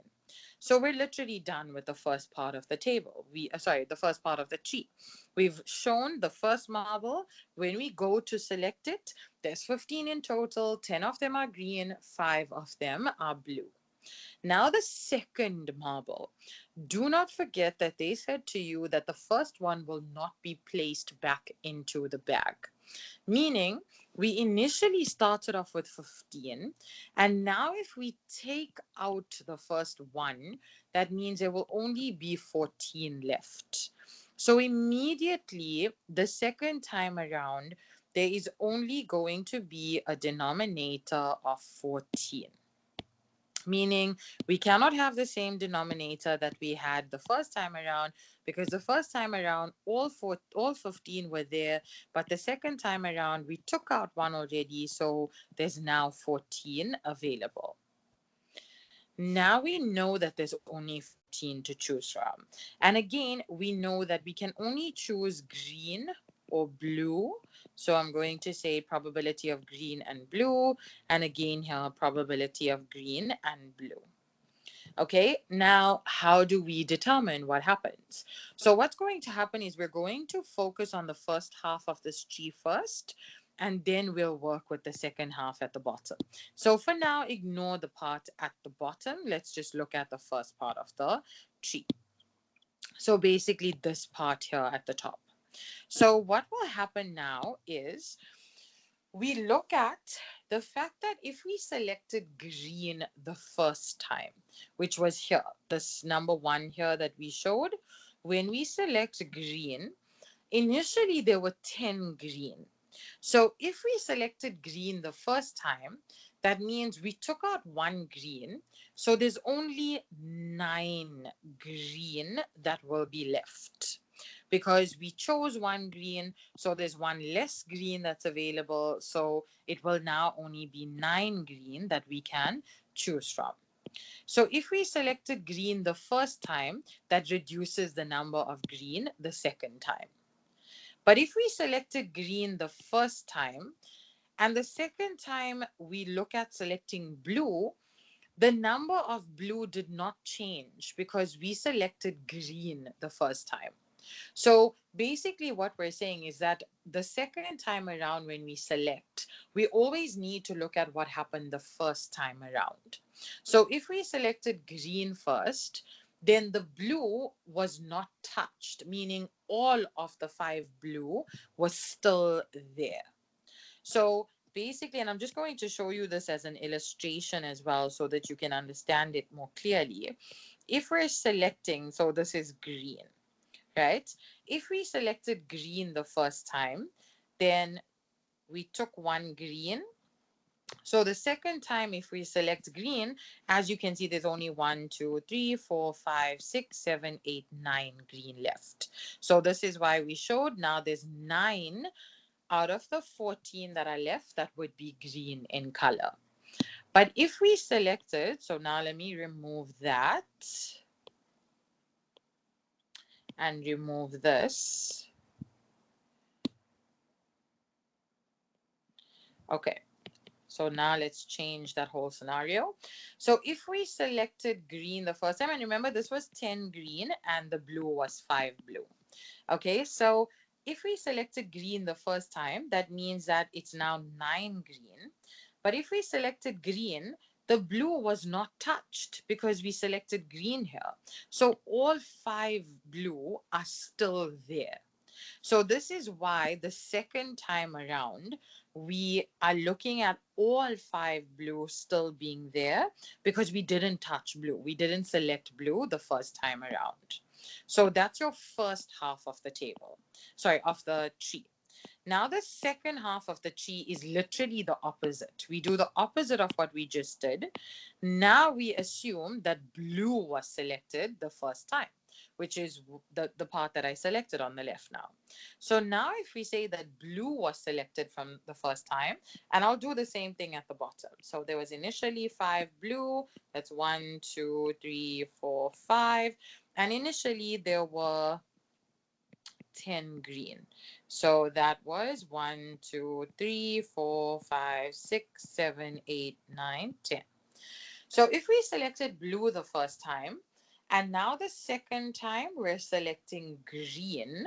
So we're literally done with the first part of the table. The first part of the tree. We've shown the first marble. When we go to select it, there's 15 in total. 10 of them are green, 5 of them are blue. Now the second marble. Do not forget that they said to you that the first one will not be placed back into the bag. Meaning, we initially started off with 15, and now if we take out the first one, that means there will only be 14 left. So immediately, the second time around, there is only going to be a denominator of 14, meaning we cannot have the same denominator that we had the first time around, because the first time around all 15 were there, but the second time around we took out one already, so there's now 14 available. Now we know that there's only 14 to choose from. And again, we know that we can only choose green or blue. So I'm going to say probability of green and blue. And again here, probability of green and blue. Okay, now how do we determine what happens? So what's going to happen is we're going to focus on the first half of this tree first, and then we'll work with the second half at the bottom. So for now, ignore the part at the bottom. Let's just look at the first part of the tree. So basically this part here at the top. So what will happen now is we look at the fact that if we selected green the first time, which was here, this number one here that we showed, when we select green, initially there were 10 green. So if we selected green the first time, that means we took out one green. So there's only 9 green that will be left, because we chose one green, so there's one less green that's available. So it will now only be 9 green that we can choose from. So if we selected green the first time, that reduces the number of green the second time. But if we selected green the first time, and the second time we look at selecting blue, the number of blue did not change because we selected green the first time. So basically, what we're saying is that the second time around, when we select, we always need to look at what happened the first time around. So if we selected green first, then the blue was not touched, meaning all of the 5 blue was still there. So basically, and I'm just going to show you this as an illustration as well so that you can understand it more clearly. If we're selecting, so this is green, right? If we selected green the first time, then we took one green. So the second time, if we select green, as you can see, there's only 1, 2, 3, 4, 5, 6, 7, 8, 9 green left. So this is why we showed now there's 9 out of the 14 that are left that would be green in color. But if we selected, so now let me remove that and remove this. Okay. So now let's change that whole scenario. So if we selected green the first time, and remember this was 10 green and the blue was 5 blue. Okay, so if we selected green the first time, that means that it's now 9 green. But if we selected green, the blue was not touched because we selected green here. So all 5 blue are still there. So this is why the second time around, we are looking at all 5 blue still being there because we didn't touch blue. We didn't select blue the first time around. So that's your first half of the table. Sorry, of the tree. Now the second half of the chi is literally the opposite. We do the opposite of what we just did. Now we assume that blue was selected the first time, which is the part that I selected on the left now. So now if we say that blue was selected from the first time, and I'll do the same thing at the bottom. So there was initially 5 blue. That's 1, 2, 3, 4, 5. And initially there were 10 green. So that was 1, 2, 3, 4, 5, 6, 7, 8, 9, 10. So if we selected blue the first time, and now the second time we're selecting green.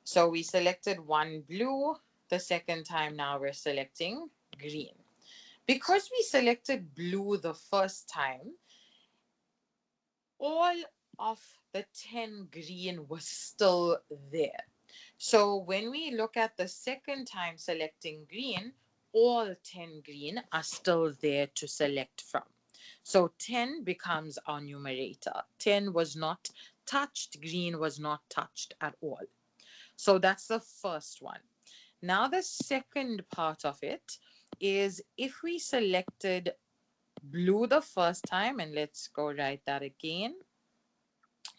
So we selected one blue, the second time now we're selecting green. Because we selected blue the first time, all of the 10 green was still there. So when we look at the second time selecting green, all 10 green are still there to select from. So 10 becomes our numerator. 10 was not touched, green was not touched at all. So that's the first one. Now the second part of it is if we selected blue the first time, and let's go write that again.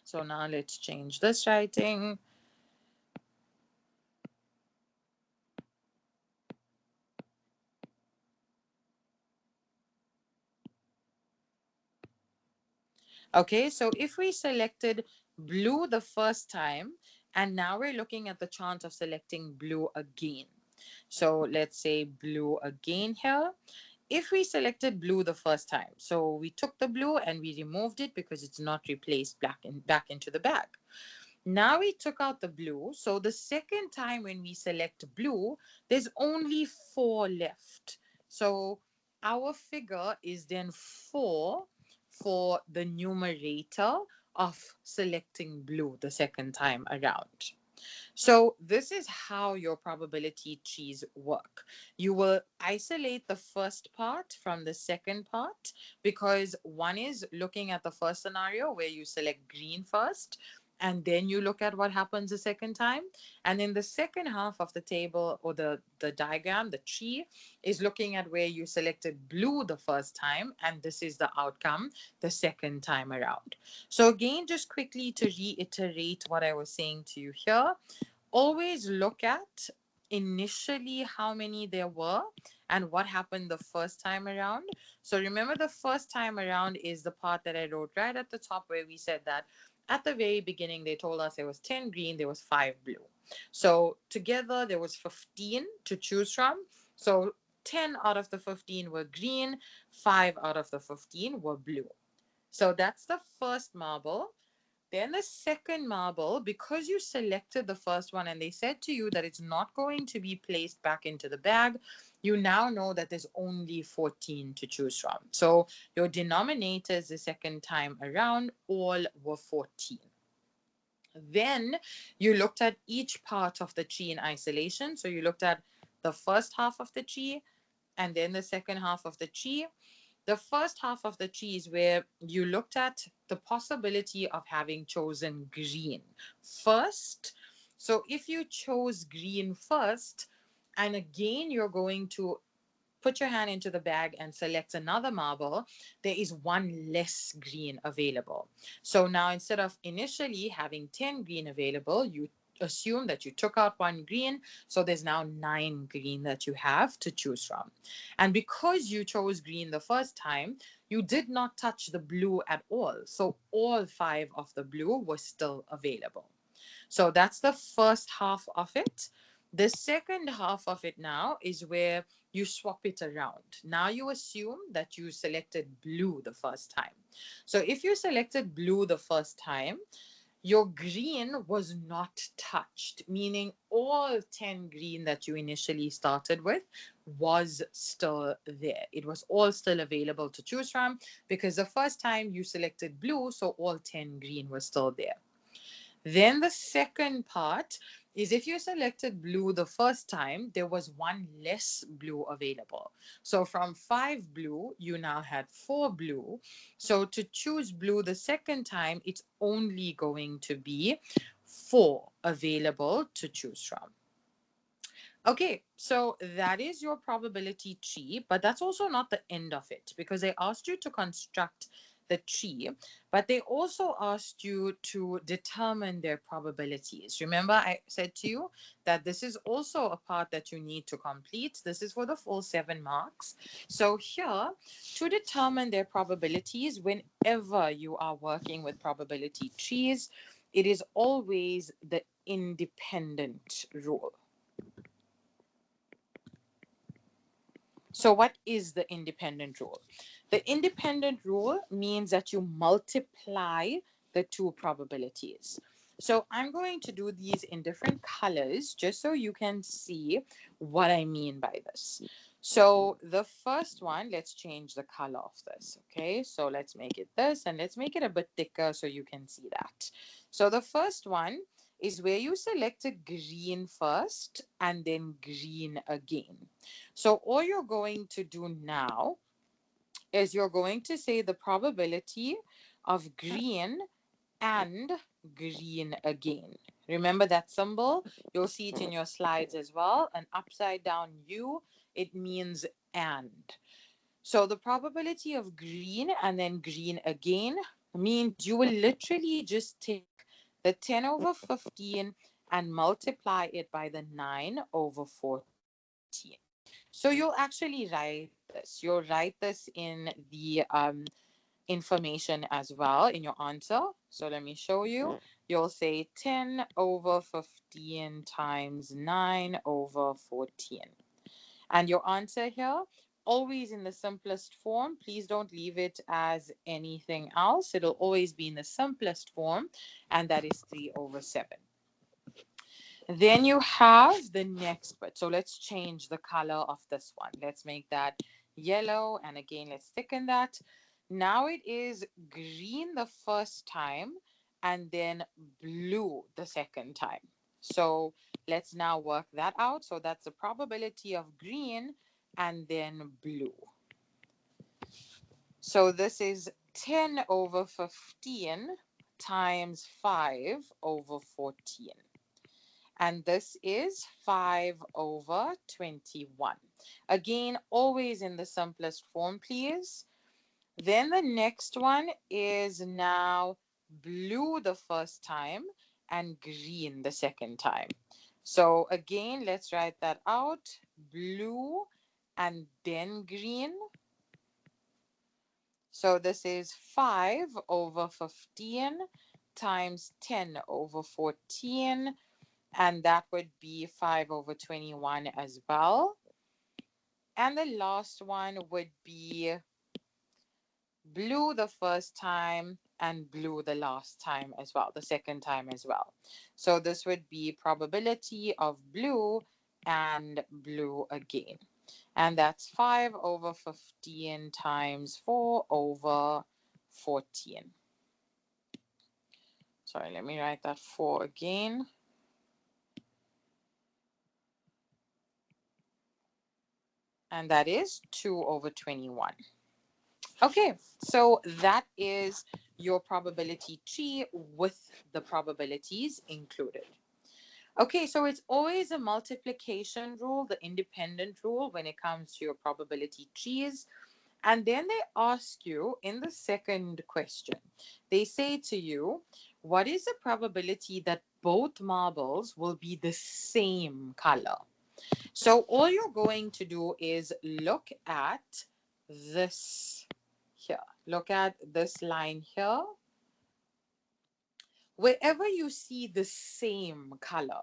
So now let's change this writing. Okay, so if we selected blue the first time, and now we're looking at the chance of selecting blue again. So let's say blue again here. If we selected blue the first time, so we took the blue and we removed it because it's not replaced back into the bag. Now we took out the blue. So the second time when we select blue, there's only 4 left. So our figure is then 4 for the numerator of selecting blue the second time around. So this is how your probability trees work. You will isolate the first part from the second part because one is looking at the first scenario where you select green first and then you look at what happens the second time. And in the second half of the table or the diagram, the tree is looking at where you selected blue the first time and this is the outcome the second time around. So again, just quickly to reiterate what I was saying to you here, always look at initially how many there were and what happened the first time around. So remember, the first time around is the part that I wrote right at the top where we said that at the very beginning they told us there was 10 green, there was 5 blue. So together there was 15 to choose from. So 10 out of the 15 were green, 5 out of the 15 were blue. So that's the first marble. Then the second marble, because you selected the first one and they said to you that it's not going to be placed back into the bag, you now know that there's only 14 to choose from. So your denominators the second time around all were 14. Then you looked at each part of the tree in isolation. So you looked at the first half of the tree, and then the second half of the tree. The first half of the tree is where you looked at the possibility of having chosen green first. So if you chose green first, and again you're going to put your hand into the bag and select another marble, there is one less green available. So now instead of initially having 10 green available, you assume that you took out one green, so there's now 9 green that you have to choose from. And because you chose green the first time, you did not touch the blue at all. So all 5 of the blue was still available. So that's the first half of it. The second half of it now is where you swap it around. Now you assume that you selected blue the first time. So if you selected blue the first time, your green was not touched, meaning all 10 green that you initially started with was still there. It was all still available to choose from because the first time you selected blue, so all 10 green was still there. Then the second part is if you selected blue the first time, there was one less blue available. So from 5 blue, you now had 4 blue. So to choose blue the second time, it's only going to be 4 available to choose from. Okay, so that is your probability tree, but that's also not the end of it because they asked you to construct the tree, but they also asked you to determine their probabilities. Remember, I said to you that this is also a part that you need to complete. This is for the full 7 marks. So here, to determine their probabilities, whenever you are working with probability trees, it is always the independent rule. So, what is the independent rule? The independent rule means that you multiply the two probabilities. So, I'm going to do these in different colors just so you can see what I mean by this. So, the first one, let's change the color of this. Okay, so let's make it this and let's make it a bit thicker so you can see that. So, the first one is where you selected green first and then green again. So all you're going to do now is you're going to say the probability of green and green again. Remember that symbol? You'll see it in your slides as well. An upside down U, it means and. So the probability of green and then green again means you will literally just take the 10 over 15 and multiply it by the 9 over 14. So you'll actually write this. You'll write this in the information as well in your answer. So let me show you. You'll say 10 over 15 times 9 over 14. And your answer here, always in the simplest form. Please don't leave it as anything else. It'll always be in the simplest form, and that is 3 over 7. Then you have the next bit. So let's change the color of this one. Let's make that yellow. And again, let's thicken that. Now it is green the first time and then blue the second time. So let's now work that out. So that's the probability of green and then blue. So this is 10 over 15 times 5 over 14. And this is 5 over 21. Again, always in the simplest form, please. Then the next one is now blue the first time and green the second time. So again, let's write that out. Blue and then green. So this is 5 over 15 times 10 over 14, and that would be 5 over 21 as well. And the last one would be blue the first time and blue the last time as well, the second time as well. So this would be probability of blue and blue again. And that's 5 over 15 times 4 over 14. Sorry, let me write that 4 again. and that is 2 over 21. Okay, so that is your probability tree with the probabilities included. Okay, so it's always a multiplication rule, the independent rule, when it comes to your probability trees. And then they ask you in the second question, they say to you, what is the probability that both marbles will be the same color? So all you're going to do is look at this here. Look at this line here. Wherever you see the same color.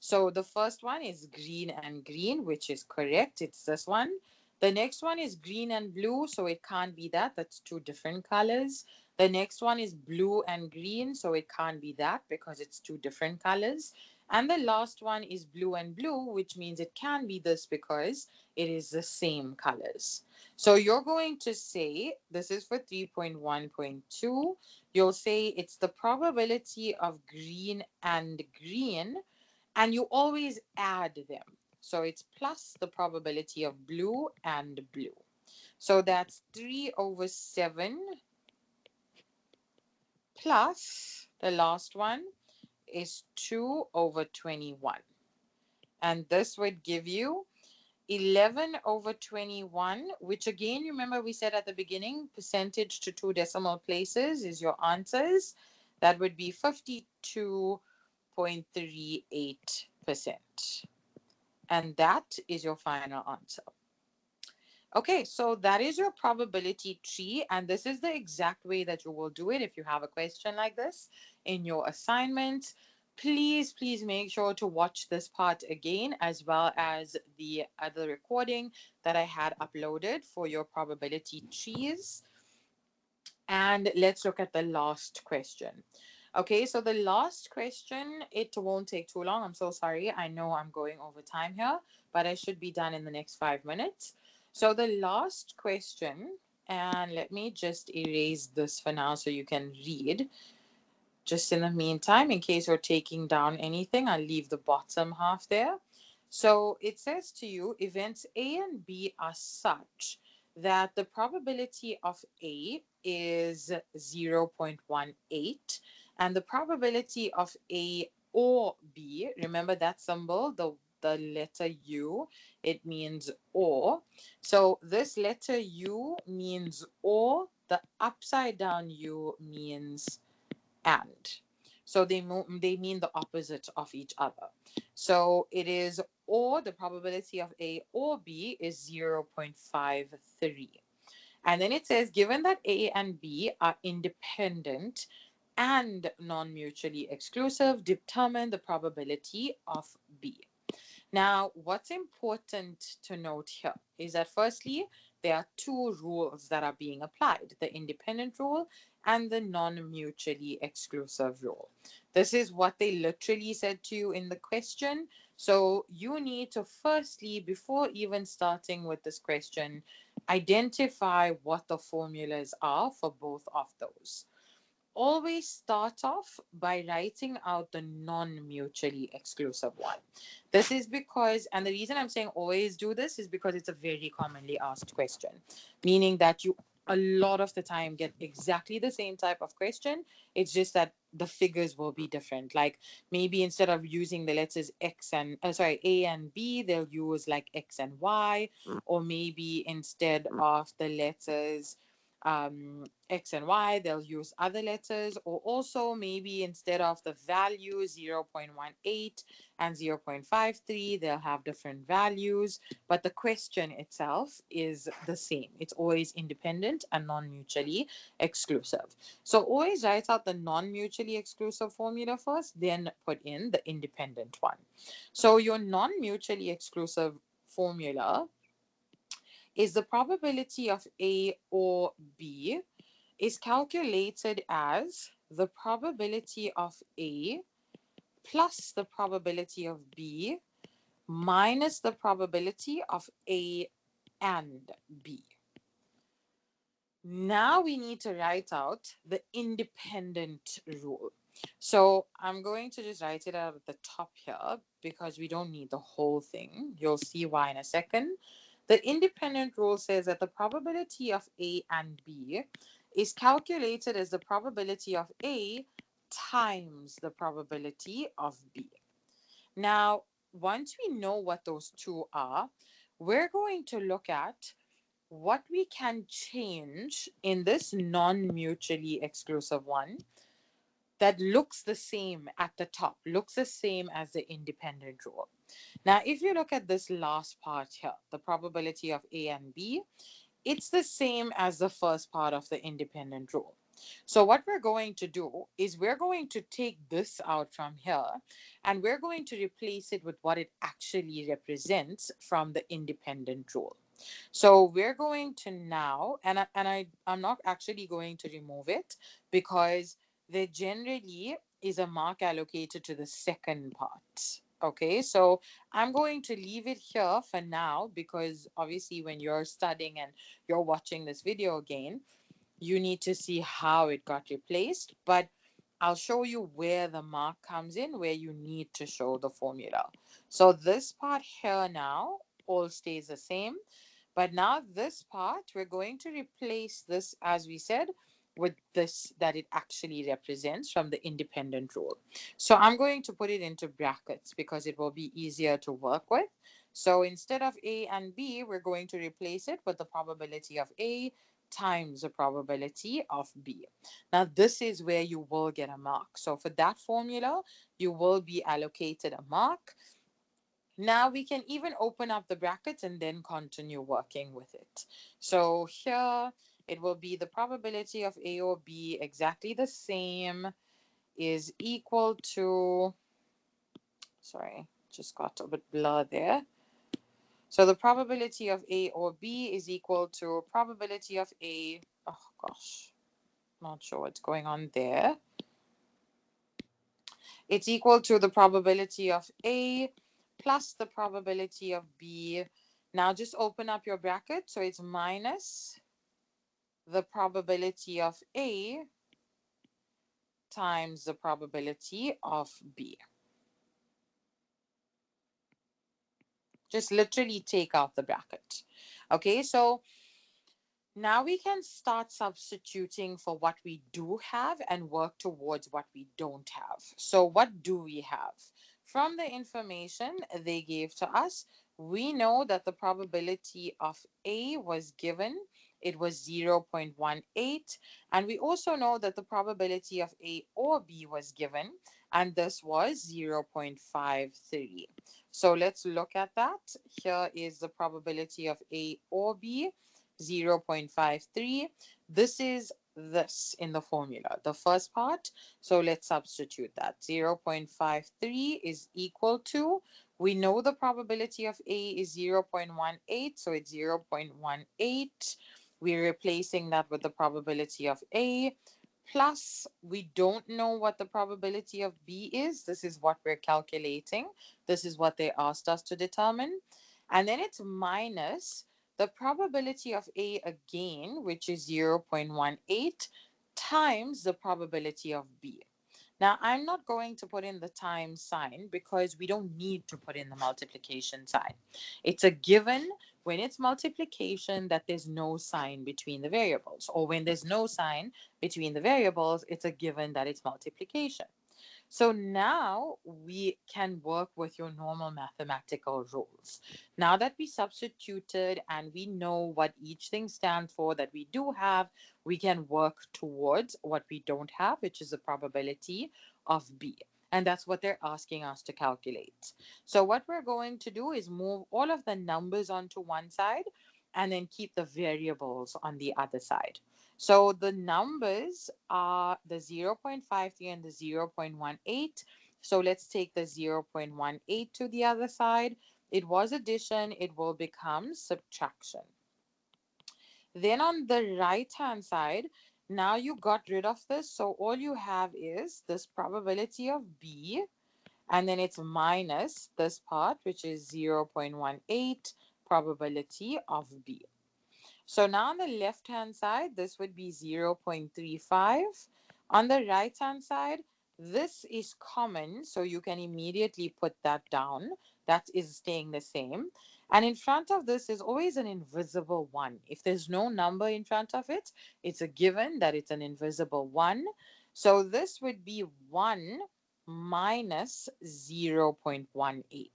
So the first one is green and green, which is correct. It's this one. The next one is green and blue, so it can't be that. That's two different colors. The next one is blue and green, so it can't be that because it's two different colors. And the last one is blue and blue, which means it can be this because it is the same colors. So you're going to say, this is for 3.1.2, you'll say it's the probability of green and green, and you always add them. So it's plus the probability of blue and blue. So that's 3 over 7 plus the last one is 2 over 21. And this would give you 11 over 21, which again, remember we said at the beginning, percentage to two decimal places is your answers. That would be 52.38%. And that is your final answer. Okay, so that is your probability tree, and this is the exact way that you will do it if you have a question like this in your assignment. Please make sure to watch this part again, as well as the other recording that I had uploaded for your probability trees. And let's look at the last question. Okay, so the last question, it won't take too long. I'm so sorry. I know I'm going over time here, but I should be done in the next 5 minutes. So the last question, and let me just erase this for now so you can read. Just in the meantime, in case you're taking down anything, I'll leave the bottom half there. So it says to you, events A and B are such that the probability of A is 0.18 and the probability of A or B, remember that symbol, the letter U, it means or. So this letter U means or, the upside down U means and. So they mean the opposite of each other. So it is or the probability of A or B is 0.53. And then it says, given that A and B are independent and non-mutually exclusive, determine the probability of B. Now, what's important to note here is that firstly, there are two rules that are being applied, the independent rule and the non-mutually exclusive rule. This is what they literally said to you in the question. So you need to firstly, before even starting with this question, identify what the formulas are for both of those. Always start off by writing out the non-mutually exclusive one. This is because, and the reason I'm saying always do this is because it's a very commonly asked question, meaning that you a lot of the time get exactly the same type of question. It's just that the figures will be different. Like maybe instead of using the letters X and A and B, they'll use like X and Y, or maybe instead of the letters X and Y, they'll use other letters, or also maybe instead of the value 0.18 and 0.53, they'll have different values, but the question itself is the same. It's always independent and non-mutually exclusive. So always write out the non-mutually exclusive formula first, then put in the independent one. So your non-mutually exclusive formula is the probability of A or B is calculated as the probability of A plus the probability of B minus the probability of A and B. Now we need to write out the independent rule. So I'm going to just write it out at the top here because we don't need the whole thing. You'll see why in a second. The independent rule says that the probability of A and B is calculated as the probability of A times the probability of B. Now, once we know what those two are, we're going to look at what we can change in this non mutually exclusive one that looks the same at the top, looks the same as the independent rule. Now, if you look at this last part here, the probability of A and B, it's the same as the first part of the independent rule. So what we're going to do is we're going to take this out from here and we're going to replace it with what it actually represents from the independent rule. So we're going to now, I'm not actually going to remove it because there generally is a mark allocated to the second part. Okay, so I'm going to leave it here for now because obviously when you're studying and you're watching this video again, you need to see how it got replaced. But I'll show you where the mark comes in, where you need to show the formula. So this part here now all stays the same. But now this part, we're going to replace this, as we said, with this that it actually represents from the independent rule. So I'm going to put it into brackets because it will be easier to work with. So instead of A and B, we're going to replace it with the probability of A times the probability of B. Now, this is where you will get a mark. So for that formula, you will be allocated a mark. Now we can even open up the brackets and then continue working with it. So here it will be the probability of A or B exactly the same is equal to, sorry, just got a bit blur there. So the probability of A or B is equal to probability of A, oh gosh, not sure what's going on there. It's equal to the probability of A plus the probability of B. Now just open up your bracket. So it's minus the probability of A times the probability of B. Just literally take out the bracket. Okay, so now we can start substituting for what we do have and work towards what we don't have. So, what do we have? From the information they gave to us, we know that the probability of A was given. It was 0.18. And we also know that the probability of A or B was given, and this was 0.53. So let's look at that. Here is the probability of A or B. 0.53. This is this in the formula, the first part. So let's substitute that. 0.53 is equal to, we know the probability of A is 0.18, so it's 0.18. We're replacing that with the probability of A. Plus, we don't know what the probability of B is. This is what we're calculating. This is what they asked us to determine. And then it's minus the probability of A again, which is 0.18, times the probability of B. Now, I'm not going to put in the times sign because we don't need to put in the multiplication sign. It's a given when it's multiplication that there's no sign between the variables, or when there's no sign between the variables, it's a given that it's multiplication. So now we can work with your normal mathematical rules. Now that we substituted and we know what each thing stands for that we do have, we can work towards what we don't have, which is the probability of B. And that's what they're asking us to calculate. So what we're going to do is move all of the numbers onto one side and then keep the variables on the other side. So the numbers are the 0.53 and the 0.18. So let's take the 0.18 to the other side. It was addition, it will become subtraction. Then on the right hand side, now you got rid of this. So all you have is this probability of B, and then it's minus this part, which is 0.18 probability of B. So now on the left hand side, this would be 0.35. On the right hand side, This is common, so you can immediately put that down. That is staying the same. And in front of this is always an invisible one. If there's no number in front of it, it's a given that it's an invisible one. So this would be 1 minus 0.18.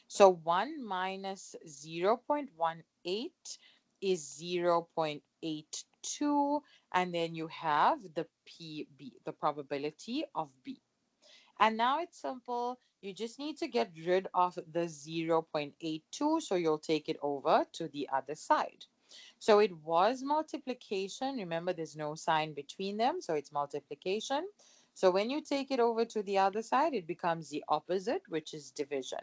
So 1 minus 0.18 is 0.82, and then you have the PB, the probability of B. And now it's simple. You just need to get rid of the 0.82, so you'll take it over to the other side. So it was multiplication. Remember, there's no sign between them, so it's multiplication. So when you take it over to the other side, it becomes the opposite, which is division.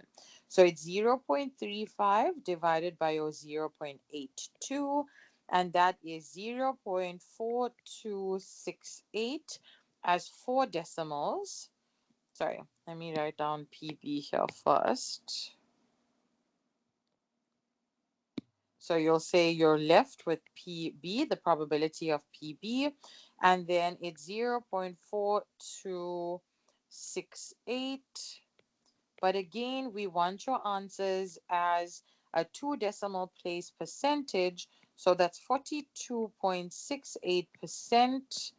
So it's 0.35 divided by your 0.82, and that is 0.4268 as 4 decimals. Sorry, let me write down PB here first. So you'll say you're left with PB, the probability of PB, and then it's 0.4268. But again, we want your answers as a 2 decimal place percentage. So that's 42.68%,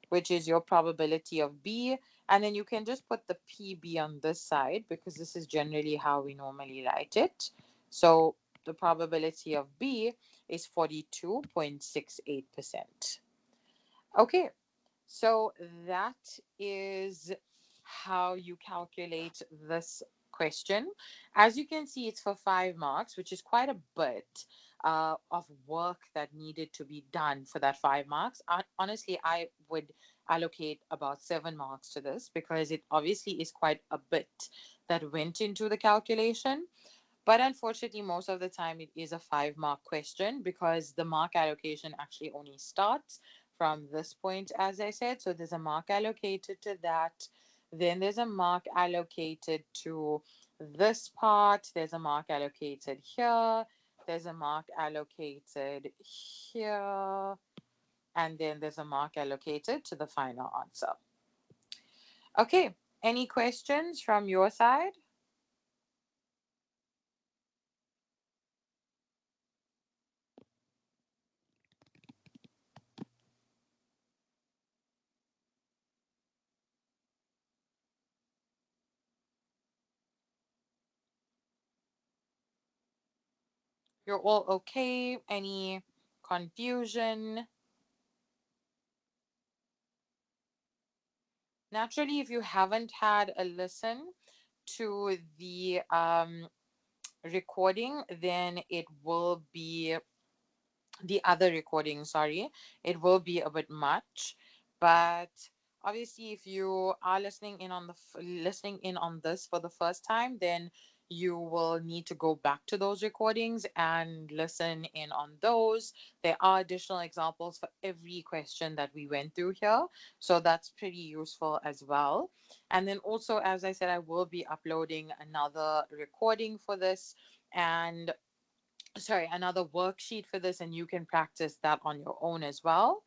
which is your probability of B. And then you can just put the PB on this side because this is generally how we normally write it. So the probability of B is 42.68%. Okay, so that is how you calculate this question. As you can see, it's for 5 marks, which is quite a bit of work that needed to be done for that 5 marks. Honestly, I would allocate about 7 marks to this because it obviously is quite a bit that went into the calculation. But unfortunately, most of the time it is a 5 mark question because the mark allocation actually only starts from this point, as I said. So there's a mark allocated to that. Then there's a mark allocated to this part. There's a mark allocated here. There's a mark allocated here. And then there's a mark allocated to the final answer. Okay, any questions from your side? You're all okay? Any confusion? Naturally, if you haven't had a listen to the recording, then it will be the other recording, sorry, it will be a bit much. But obviously, if you are listening in on this for the first time, then you will need to go back to those recordings and listen in on those. There are additional examples for every question that we went through here, so that's pretty useful as well. And then also, as I said, I will be uploading another recording for this, and sorry, another worksheet for this, and you can practice that on your own as well.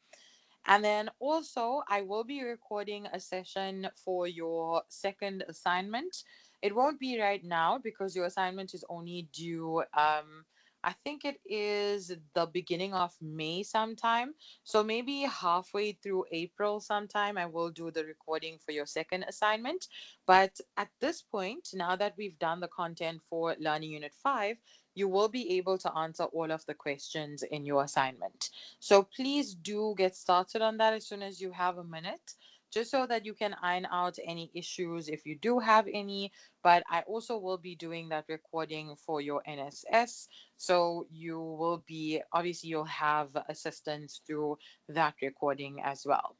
And then also, I will be recording a session for your second assignment. It won't be right now because your assignment is only due, I think it is the beginning of May sometime. So maybe halfway through April sometime, I will do the recording for your second assignment. But at this point, now that we've done the content for Learning Unit 5, you will be able to answer all of the questions in your assignment. So please do get started on that as soon as you have a minute, just so that you can iron out any issues if you do have any. But I also will be doing that recording for your NSS. So you will be, obviously, you'll have assistance through that recording as well.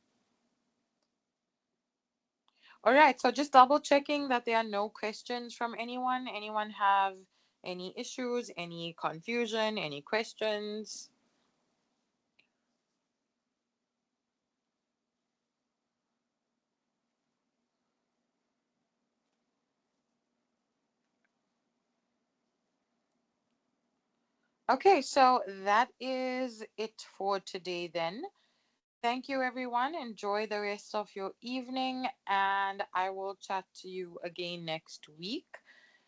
All right, so just double checking that there are no questions from anyone. Anyone have any issues, any confusion, any questions? Okay, so that is it for today then. Thank you, everyone. Enjoy the rest of your evening, and I will chat to you again next week.